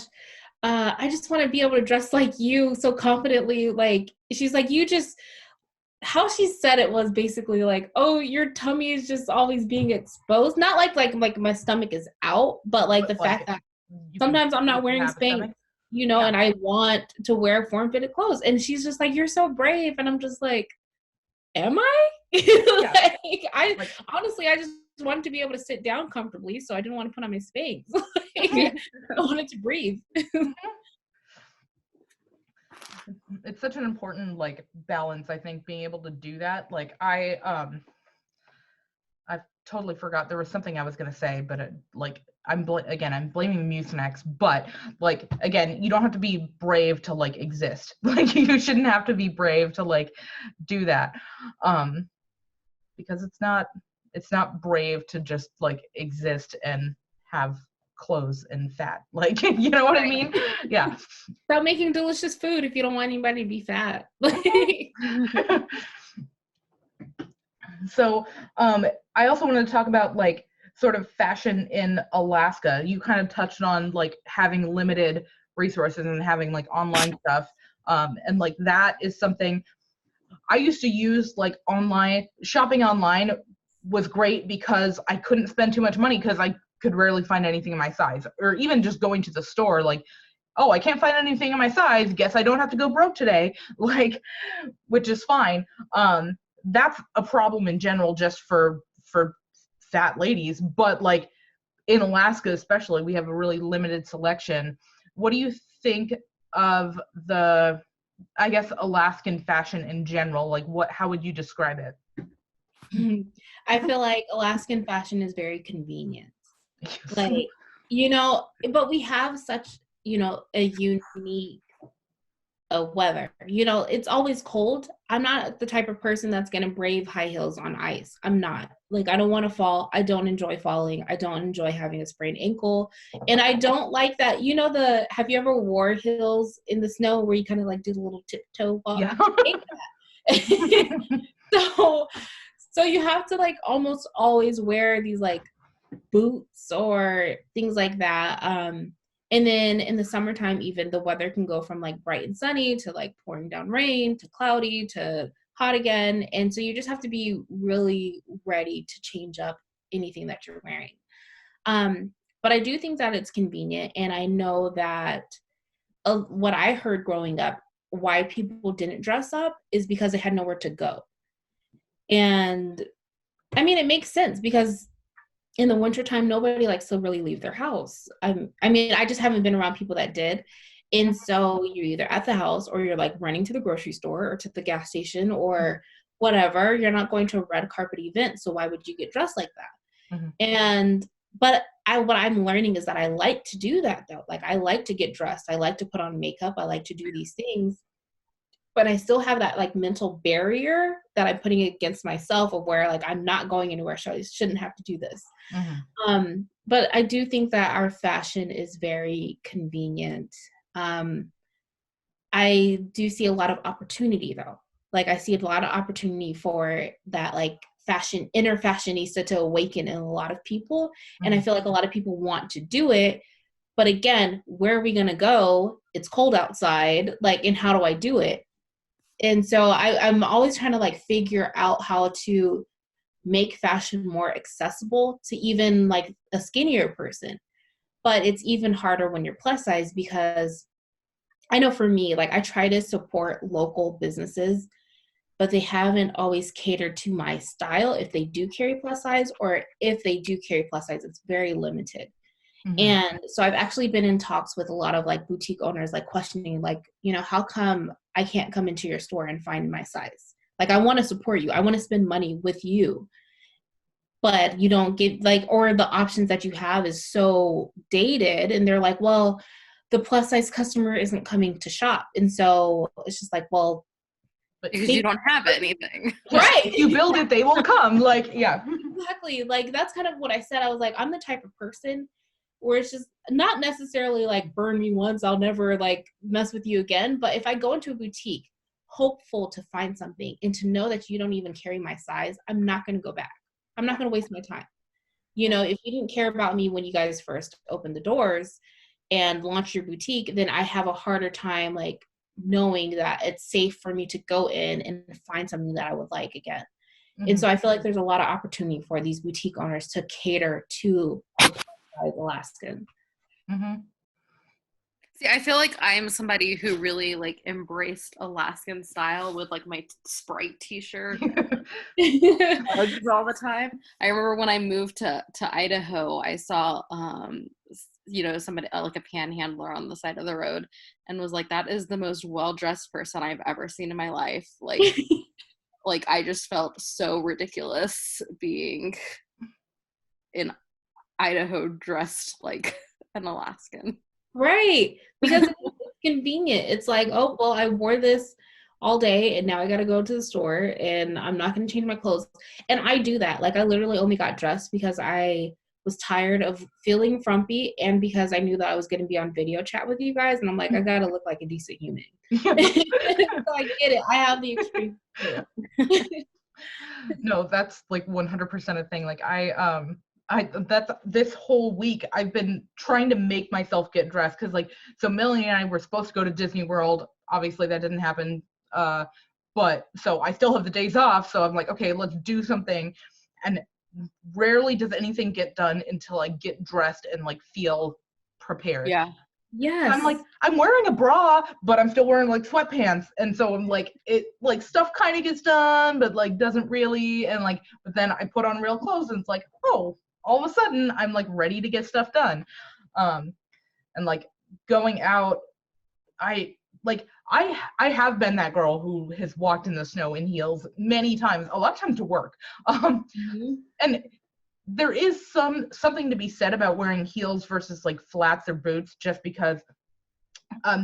I just want to be able to dress like you so confidently. Like, she's like, how she said it was basically like, oh, your tummy is just always being exposed. Not like my stomach is out, but like the fact that sometimes I'm not wearing Spanx, you know, and I want to wear form-fitted clothes. And she's just like, you're so brave. And I'm just like, am I? Honestly, I just wanted to be able to sit down comfortably, so I didn't want to put on my Spanx. I wanted to breathe. It's such an important like balance, I think, being able to do that. Like I totally forgot there was something I was going to say, but I'm blaming Mucinex, but like again, you don't have to be brave to like exist. Like you shouldn't have to be brave to like do that, because it's not brave to just like exist and have clothes and fat, like, you know what I mean? Yeah. Stop making delicious food if you don't want anybody to be fat. So I also want to talk about like sort of fashion in Alaska. You kind of touched on like having limited resources and having like online stuff, and like that is something I used to use. Like shopping online was great because I couldn't spend too much money because I could rarely find anything in my size. Or even just going to the store, like, oh, I can't find anything in my size, guess I don't have to go broke today, like, which is fine. That's a problem in general just for fat ladies, but like in Alaska especially, we have a really limited selection. What do you think of the, I guess, Alaskan fashion in general? Like how would you describe it? I feel like Alaskan fashion is very convenient. Yes. Like, you know, but we have such, you know, a unique weather. You know, it's always cold. I'm not the type of person that's going to brave high heels on ice. I'm not. Like, I don't want to fall. I don't enjoy falling. I don't enjoy having a sprained ankle. And I don't like that. You know, have you ever wore heels in the snow where you kind of like do the little tiptoe walk? Yeah. so so you have to like almost always wear these like boots or things like that. And then in the summertime, even the weather can go from like bright and sunny to like pouring down rain to cloudy to hot again. And so you just have to be really ready to change up anything that you're wearing. But I do think that it's convenient. And I know that what I heard growing up, why people didn't dress up is because they had nowhere to go. And I mean, it makes sense because in the wintertime, nobody likes to really leave their house. I mean, I just haven't been around people that did. And so you're either at the house or you're like running to the grocery store or to the gas station or whatever. You're not going to a red carpet event. So why would you get dressed like that? But what I'm learning is that I like to do that though. Like I like to get dressed. I like to put on makeup. I like to do these things. But I still have that like mental barrier that I'm putting against myself of where like I'm not going anywhere, so I shouldn't have to do this. But I do think that our fashion is very convenient. I do see a lot of opportunity though. Like I see a lot of opportunity for that like inner fashionista to awaken in a lot of people. And I feel like a lot of people want to do it. But again, where are we going to go? It's cold outside. Like, and how do I do it? And so I'm always trying to like figure out how to make fashion more accessible to even like a skinnier person. But it's even harder when you're plus size because I know for me, like I try to support local businesses, but they haven't always catered to my style if they do carry plus size, or if they do carry plus size, it's very limited. And so I've actually been in talks with a lot of like boutique owners, like questioning, like, you know, how come I can't come into your store and find my size? Like, I want to support you. I want to spend money with you, but you don't get like, or the options that you have is so dated. And they're like, well, the plus size customer isn't coming to shop. And so it's just like, well, because you don't have anything. Right. If you build it, they will come. Like, yeah. Exactly. Like, that's kind of what I said. I was like, I'm the type of person where it's just not necessarily like burn me once, I'll never like mess with you again. But if I go into a boutique hopeful to find something and to know that you don't even carry my size, I'm not going to go back. I'm not going to waste my time. You know, if you didn't care about me when you guys first opened the doors and launched your boutique, then I have a harder time like knowing that it's safe for me to go in and find something that I would like again. And so I feel like there's a lot of opportunity for these boutique owners to cater to Alaskan. See, I feel like I'm somebody who really like embraced Alaskan style with like my Sprite t-shirt all the time. I remember when I moved to Idaho, I saw you know, somebody like a panhandler on the side of the road and was like, that is the most well-dressed person I've ever seen in my life. Like like I just felt so ridiculous being in Idaho dressed like an Alaskan. Right. Because it's convenient. It's like, oh, well, I wore this all day and now I got to go to the store and I'm not going to change my clothes. And I do that. Like I literally only got dressed because I was tired of feeling frumpy and because I knew that I was going to be on video chat with you guys. And I'm like, I got to look like a decent human. So I get it. I have the extreme. No, that's like 100% a thing. Like that's this whole week I've been trying to make myself get dressed because like so Melanie and I were supposed to go to Disney World. Obviously that didn't happen. But so I still have the days off. So I'm like, okay, let's do something. And rarely does anything get done until I get dressed and like feel prepared. Yeah. Yes. I'm like, I'm wearing a bra, but I'm still wearing like sweatpants. And so I'm like, it like stuff kind of gets done, but like doesn't really. And like, but then I put on real clothes and it's like, oh, all of a sudden I'm like ready to get stuff done. And like going out, I have been that girl who has walked in the snow in heels many times, a lot of times to work. And there is something to be said about wearing heels versus like flats or boots, just because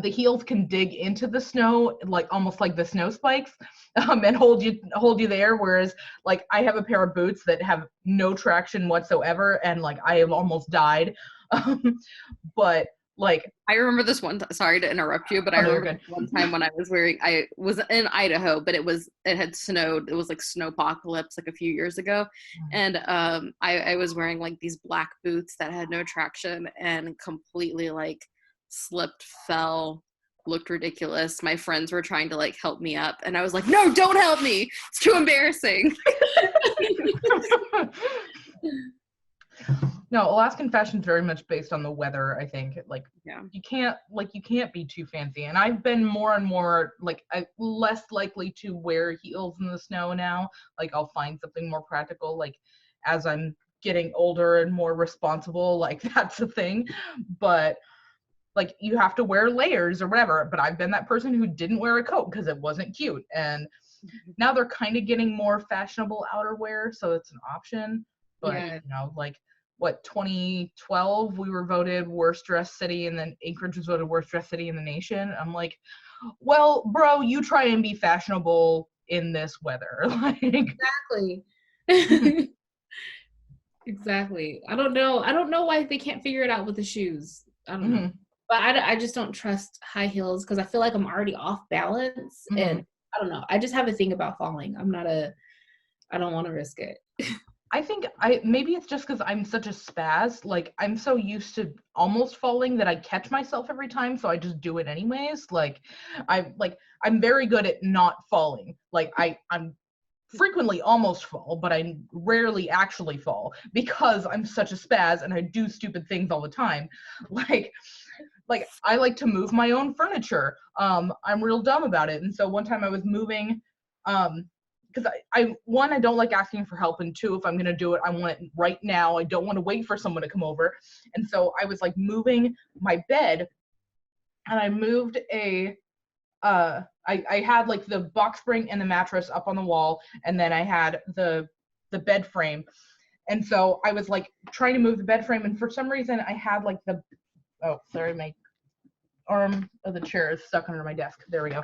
the heels can dig into the snow, like almost like the snow spikes, and hold you there. Whereas like I have a pair of boots that have no traction whatsoever, and like I have almost died. But like I remember this one. Sorry to interrupt you, but I oh, no, you're remember good. one time when I was in Idaho, but it had snowed. It was like snowpocalypse like a few years ago, and I was wearing like these black boots that had no traction and completely like slipped, fell, looked ridiculous. My friends were trying to like help me up, and I was like, no, don't help me. It's too embarrassing. No, Alaskan fashion is very much based on the weather, I think. Like Yeah. you can't be too fancy. And I've been more and more like less likely to wear heels in the snow now. Like I'll find something more practical, like as I'm getting older and more responsible, like that's a thing. But like you have to wear layers or whatever. But I've been that person who didn't wear a coat because it wasn't cute. And now they're kind of getting more fashionable outerwear, so it's an option. But Yeah. you know, like what 2012 we were voted worst dressed city, and then Anchorage was voted worst dressed city in the nation. I'm like, well, bro, you try and be fashionable in this weather. Like Exactly. Exactly. I don't know why they can't figure it out with the shoes. I don't know. But I just don't trust high heels because I feel like I'm already off balance, and I don't know. I just have a thing about falling. I don't want to risk it. I think maybe it's just because I'm such a spaz. Like I'm so used to almost falling that I catch myself every time, so I just do it anyways. Like I'm very good at not falling. Like I'm frequently almost fall, but I rarely actually fall because I'm such a spaz and I do stupid things all the time. Like I like to move my own furniture. I'm real dumb about it. And so one time I was moving, because I don't like asking for help, and two, if I'm gonna do it, I want it right now. I don't want to wait for someone to come over. And so I was like moving my bed, and I moved I had like the box spring and the mattress up on the wall, and then I had the bed frame. And so I was like trying to move the bed frame, and for some reason I had like my arm of the chair is stuck under my desk. There we go.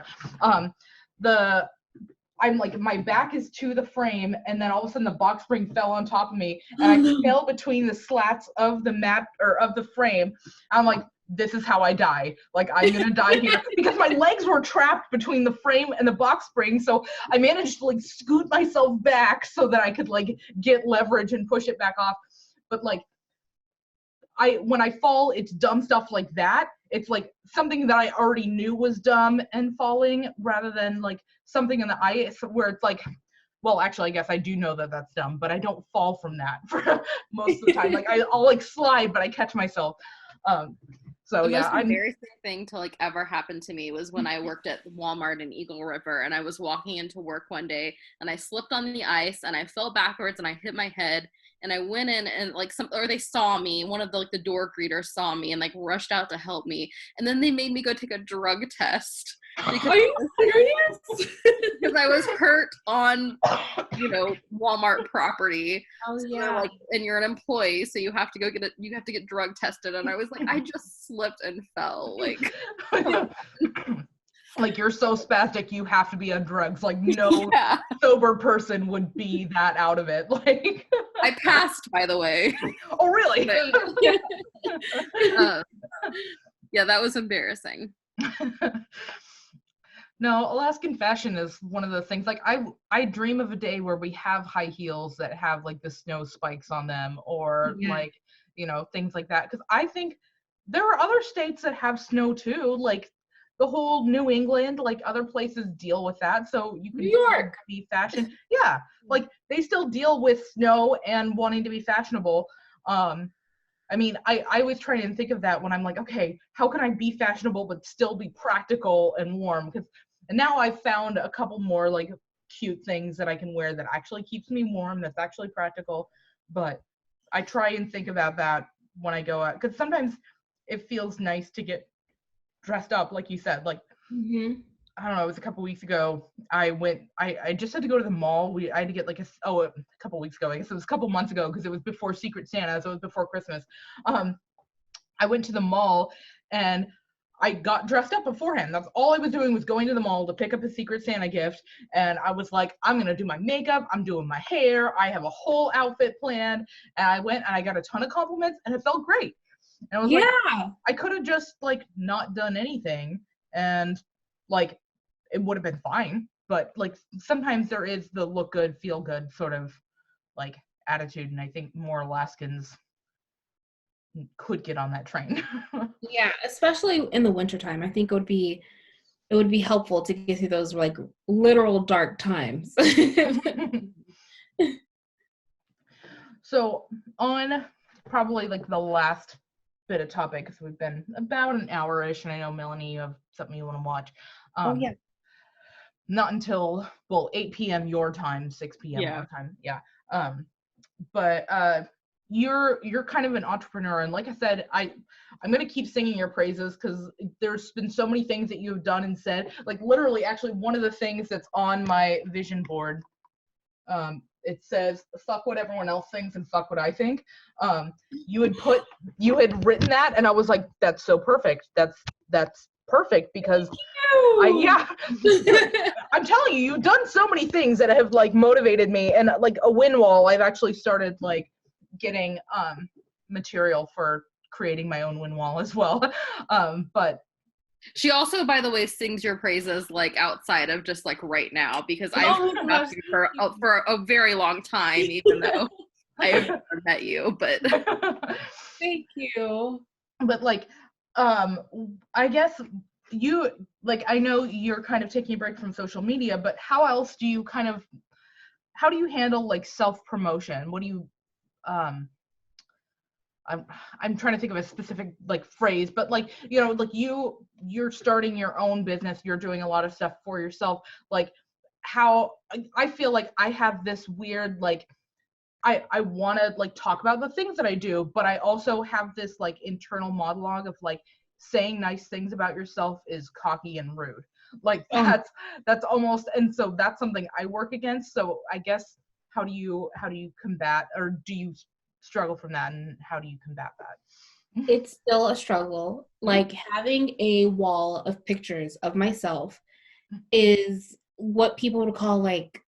I'm like, my back is to the frame, and then all of a sudden the box spring fell on top of me, and I fell between the slats of the mat or of the frame. I'm like, this is how I die. Like I'm gonna die here because my legs were trapped between the frame and the box spring. So I managed to like scoot myself back so that I could like get leverage and push it back off. But like when I fall, it's dumb stuff like that. It's like something that I already knew was dumb and falling, rather than like something in the ice where it's like, well, actually, I guess I do know that that's dumb, but I don't fall from that for most of the time. Like I'll like slide, but I catch myself. So the yeah, most embarrassing thing to like ever happen to me was when I worked at Walmart in Eagle River, and I was walking into work one day and I slipped on the ice and I fell backwards and I hit my head, and I went in and like they saw me. One of the like the door greeters saw me and like rushed out to help me, and then they made me go take a drug test because Are you serious? because I was hurt on Walmart property. Oh So yeah. like, and you're an employee, so you have to get drug tested. And I was like, I just slipped and fell. Like like you're so spastic you have to be on drugs. Like no sober person would be that out of it. Like I passed, by the way. Oh really? Yeah, that was embarrassing. No, Alaskan fashion is one of the things, like I dream of a day where we have high heels that have like the snow spikes on them, or like, things like that. Because I think there are other states that have snow too, like the whole New England, like other places deal with that. So you can New York be fashion. Yeah, like they still deal with snow and wanting to be fashionable. I mean, I always try and think of that when I'm like, okay, how can I be fashionable but still be practical and warm? And now I've found a couple more like cute things that I can wear that actually keeps me warm, that's actually practical. But I try and think about that when I go out, because sometimes it feels nice to get dressed up, like you said. Like I don't know, it was a couple weeks ago. I just had to go to the mall. I had to get like a couple weeks ago. I guess it was a couple months ago because it was before Secret Santa, so it was before Christmas. I went to the mall and I got dressed up beforehand. That's all I was doing, was going to the mall to pick up a Secret Santa gift. And I was like, I'm going to do my makeup. I'm doing my hair. I have a whole outfit planned. And I went and I got a ton of compliments and it felt great. And I was like, I could have just like not done anything and like it would have been fine. But like sometimes there is the look good, feel good sort of like attitude. And I think more Alaskans could get on that train. Yeah, especially in the wintertime. I think it would be helpful to get through those like literal dark times. So on probably like the last bit of topic, because we've been about an hour-ish, and I know, Melanie, you have something you want to watch. Oh, yeah. Not until, well, 8 p.m. your time, 6 p.m. our time. Yeah. But you're kind of an entrepreneur, and like I said, I'm going to keep singing your praises because there's been so many things that you've done and said. Like literally, actually, one of the things that's on my vision board, it says, fuck what everyone else thinks and fuck what I think. You had written that, and I was like, that's so perfect. That's perfect, because I'm telling you, you've done so many things that have like motivated me. And like a wind wall, I've actually started like getting material for creating my own wind wall as well. But she also, by the way, sings your praises like outside of just like right now, because I've known you for a very long time, even though I have never met you. But thank you. But like, I guess you like, I know you're kind of taking a break from social media, but how do you handle like self-promotion? What do you I'm trying to think of a specific like phrase, but like, you know, like you're starting your own business, you're doing a lot of stuff for yourself. Like how I feel like I have this weird, like, I want to like talk about the things that I do, but I also have this like internal monologue of like saying nice things about yourself is cocky and rude. Like that's almost, and so that's something I work against. So I guess how do you combat, or do you struggle from that, and how do you combat that? It's still a struggle. Like having a wall of pictures of myself is what people would call like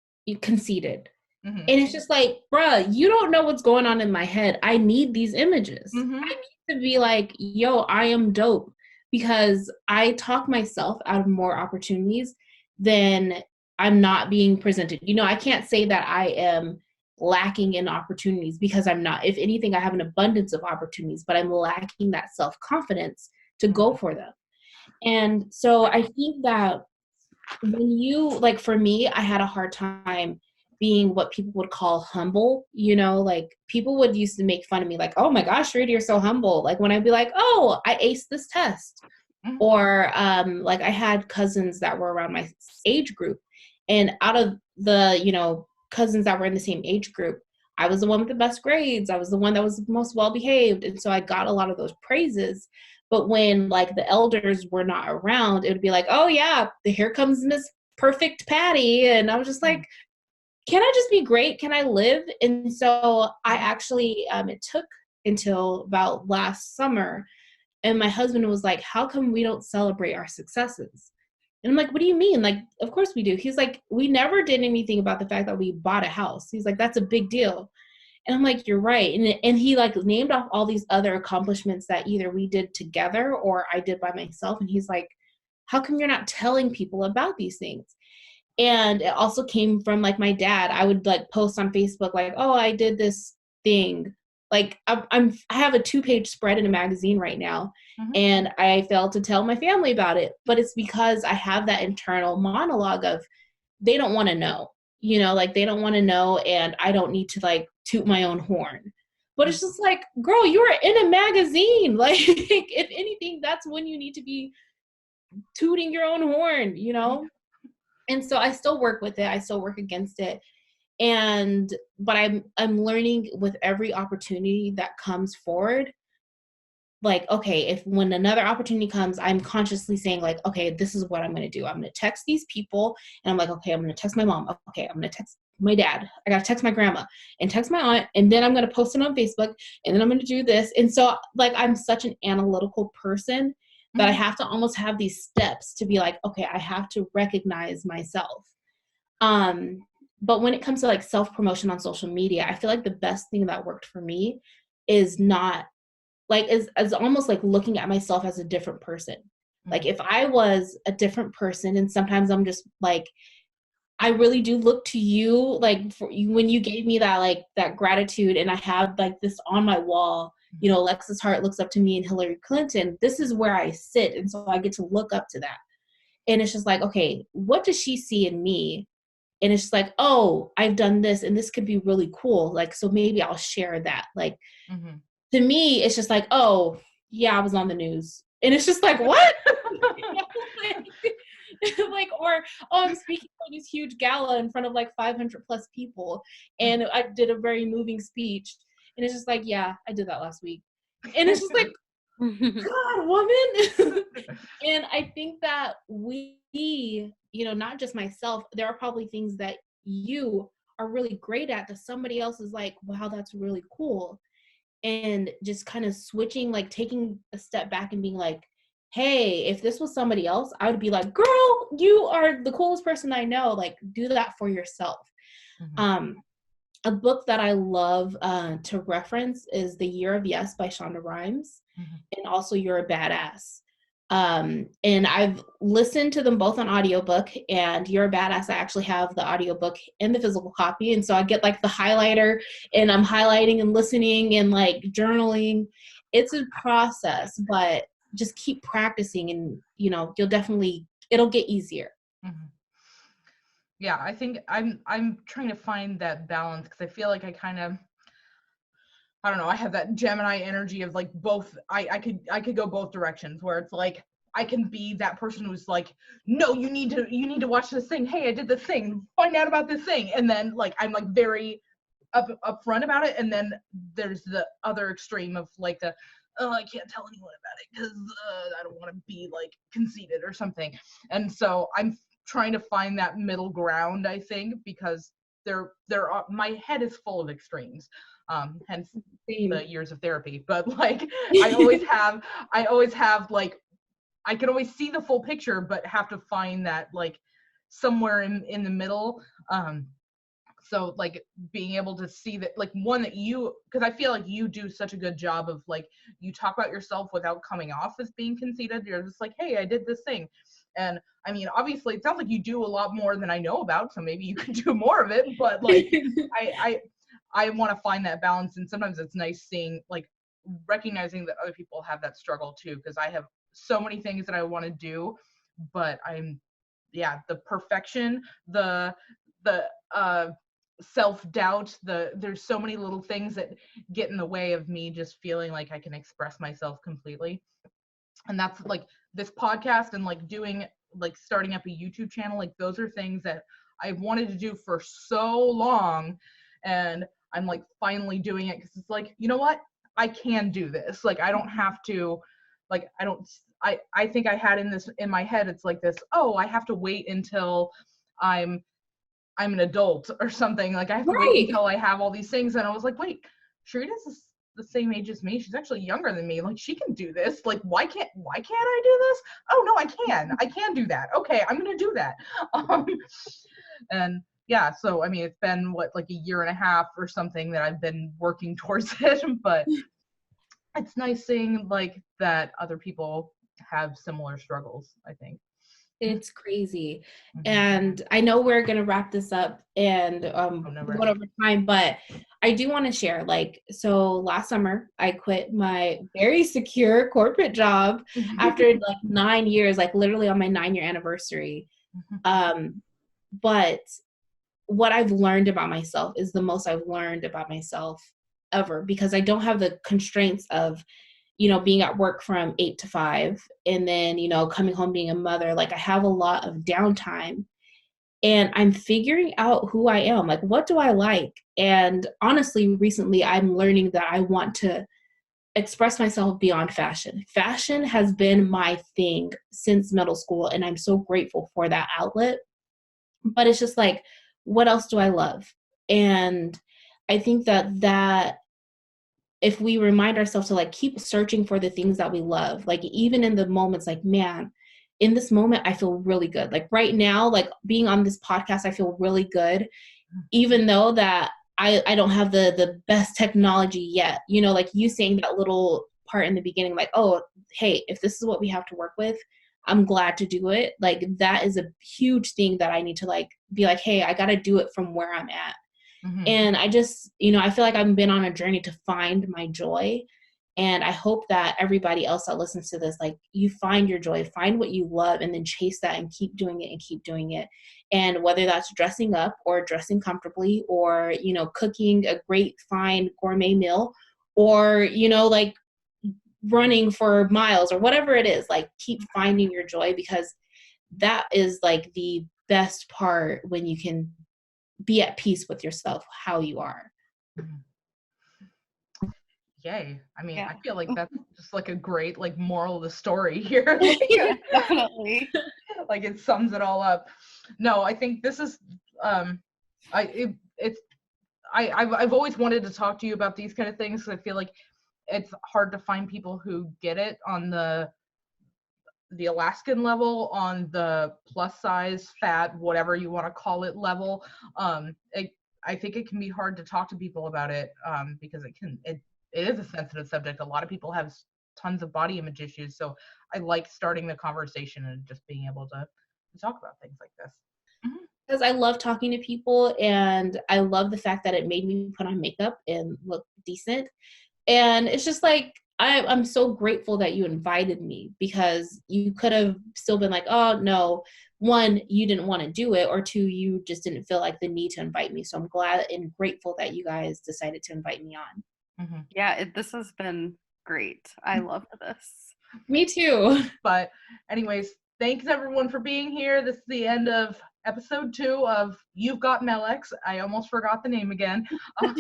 conceited. Mm-hmm. And it's just like, bruh, you don't know what's going on in my head. I need these images. Mm-hmm. I need to be like, yo, I am dope, because I talk myself out of more opportunities than I'm not being presented. You know, I can't say that I am lacking in opportunities, because I'm not. If anything, I have an abundance of opportunities, but I'm lacking that self-confidence to go for them. And so I think that when you, like for me, I had a hard time being what people would call humble, you know, like people would used to make fun of me, like, oh my gosh, Sharita, you're so humble. Like when I'd be like, oh, I aced this test. Mm-hmm. Or like I had cousins that were around my age group, and out of the, you know, cousins that were in the same age group, I was the one with the best grades. I was the one that was the most well-behaved. And so I got a lot of those praises. But when like the elders were not around, it would be like, oh yeah, here comes Miss Perfect Patty. And I was just like, can I just be great? Can I live? And so I actually, it took until about last summer, and my husband was like, how come we don't celebrate our successes? And I'm like, what do you mean? Like, of course we do. He's like, we never did anything about the fact that we bought a house. He's like, that's a big deal. And I'm like, you're right. And he like named off all these other accomplishments that either we did together or I did by myself. And he's like, how come you're not telling people about these things? And it also came from like my dad. I would like post on Facebook like, oh, I did this thing. Like I have a 2-page spread in a magazine right now. Mm-hmm. And I failed to tell my family about it, but it's because I have that internal monologue of they don't want to know, you know, like they don't want to know, and I don't need to like toot my own horn. But it's just like, girl, you are in a magazine. Like if anything, that's when you need to be tooting your own horn, you know? And so I still work with it. I still work against it. But I'm learning with every opportunity that comes forward. Like, okay, if when another opportunity comes, I'm consciously saying like, okay, this is what I'm going to do. I'm going to text these people, and I'm like, okay, I'm going to text my mom. Okay, I'm going to text my dad. I got to text my grandma and text my aunt. And then I'm going to post it on Facebook, and then I'm going to do this. And so like, I'm such an analytical person that I have to almost have these steps to be like, okay, I have to recognize myself. But when it comes to like self-promotion on social media, I feel like the best thing that worked for me is not like, is almost like looking at myself as a different person. Like if I was a different person, and sometimes I'm just like, I really do look to you, like for you, when you gave me that, like that gratitude, and I have like this on my wall, you know, Alexis Hart looks up to me and Hillary Clinton, this is where I sit. And so I get to look up to that. And it's just like, okay, what does she see in me? And it's just like, oh, I've done this and this could be really cool. Like, so maybe I'll share that. Like, to me, it's just like, oh, yeah, I was on the news. And it's just like, what? Like, or, oh, I'm speaking for this huge gala in front of like 500 plus people. And I did a very moving speech. And it's just like, yeah, I did that last week. And it's just like, God, woman. And I think that we, you know, not just myself, there are probably things that you are really great at that somebody else is like, wow, that's really cool. And just kind of switching, like taking a step back and being like, hey, if this was somebody else, I would be like, girl, you are the coolest person I know. Like, do that for yourself. A book that I love to reference is The Year of Yes by Shonda Rhimes, and also You're a Badass. And I've listened to them both on audiobook, and You're a Badass, I actually have the audiobook and the physical copy. And so I get like the highlighter and I'm highlighting and listening and like journaling. It's a process, but just keep practicing and, you know, it'll get easier. Yeah, I think I'm trying to find that balance, because I feel like I don't know, I have that Gemini energy of like both. I could go both directions, where it's like I can be that person who's like, no, you need to watch this thing. Hey, I did this thing. Find out about this thing. And then like I'm like very upfront about it. And then there's the other extreme of like oh, I can't tell anyone about it because I don't want to be like conceited or something. And so I'm trying to find that middle ground, I think, because my head is full of extremes, hence the years of therapy. But like I always have like, I can always see the full picture, but have to find that like somewhere in the middle. So like being able to see that, like, one that because I feel like you do such a good job of like, you talk about yourself without coming off as being conceited. You're just like, hey, I did this thing. And I mean, obviously it sounds like you do a lot more than I know about, so maybe you could do more of it, but like I want to find that balance. And sometimes it's nice seeing, like, recognizing that other people have that struggle too, because I have so many things that I want to do, but the perfection, the self-doubt, there's so many little things that get in the way of me just feeling like I can express myself completely. And that's like this podcast, and like doing, like starting up a YouTube channel, like those are things that I've wanted to do for so long, and I'm like finally doing it, because it's like, you know what, I can do this. Like I don't have to, like I think I had in my head, it's like this, oh, I have to wait until I'm an adult or something. Like I have to wait until I have all these things. And I was like, wait, Sharita's the same age as me. She's actually younger than me. Like she can do this. Like why can't I do this? Oh no, I can do that. Okay, I'm gonna do that. And yeah, so I mean, it's been like a year and a half or something that I've been working towards it, but it's nice seeing like that other people have similar struggles, I think. It's crazy. And I know we're going to wrap this up and going over time, but I do want to share, like, so last summer I quit my very secure corporate job after like 9 years, like literally on my 9-year anniversary. But what I've learned about myself is the most I've learned about myself ever, because I don't have the constraints of, you know, being at work from 8 to 5 and then, you know, coming home being a mother. Like I have a lot of downtime, and I'm figuring out who I am. Like, what do I like? And honestly, recently I'm learning that I want to express myself beyond fashion. Fashion has been my thing since middle school, and I'm so grateful for that outlet. But it's just like, what else do I love? And I think that if we remind ourselves to like keep searching for the things that we love, like even in the moments, like, man, in this moment, I feel really good. Like right now, like being on this podcast, I feel really good, even though that I don't have the best technology yet, you know, like you saying that little part in the beginning, like, oh, hey, if this is what we have to work with, I'm glad to do it. Like that is a huge thing that I need to like be like, hey, I got to do it from where I'm at. Mm-hmm. And I just, you know, I feel like I've been on a journey to find my joy. And I hope that everybody else that listens to this, like you find your joy, find what you love, and then chase that and keep doing it and keep doing it. And whether that's dressing up or dressing comfortably or, you know, cooking a great, fine gourmet meal or, you know, like running for miles or whatever it is, like keep finding your joy, because that is like the best part when you can be at peace with yourself, how you are. Yay. I mean, Yeah. I feel like that's just like a great like moral of the story here. Yeah, definitely. Like it sums it all up. No, I think this is I've always wanted to talk to you about these kind of things because I feel like it's hard to find people who get it on the Alaskan level, on the plus size, fat, whatever you want to call it level. I think it can be hard to talk to people about it because it is a sensitive subject. A lot of people have tons of body image issues, so I like starting the conversation and just being able to talk about things like this. Because I love talking to people, and I love the fact that it made me put on makeup and look decent. And it's just like, I'm so grateful that you invited me, because you could have still been like, oh no, one, you didn't want to do it, or two, you just didn't feel like the need to invite me. So I'm glad and grateful that you guys decided to invite me on. Mm-hmm. Yeah, this has been great. I love this. Me too. But anyways, thanks everyone for being here. This is the end of episode 2 of You've Got Melex. I almost forgot the name again. And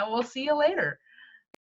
we'll see you later.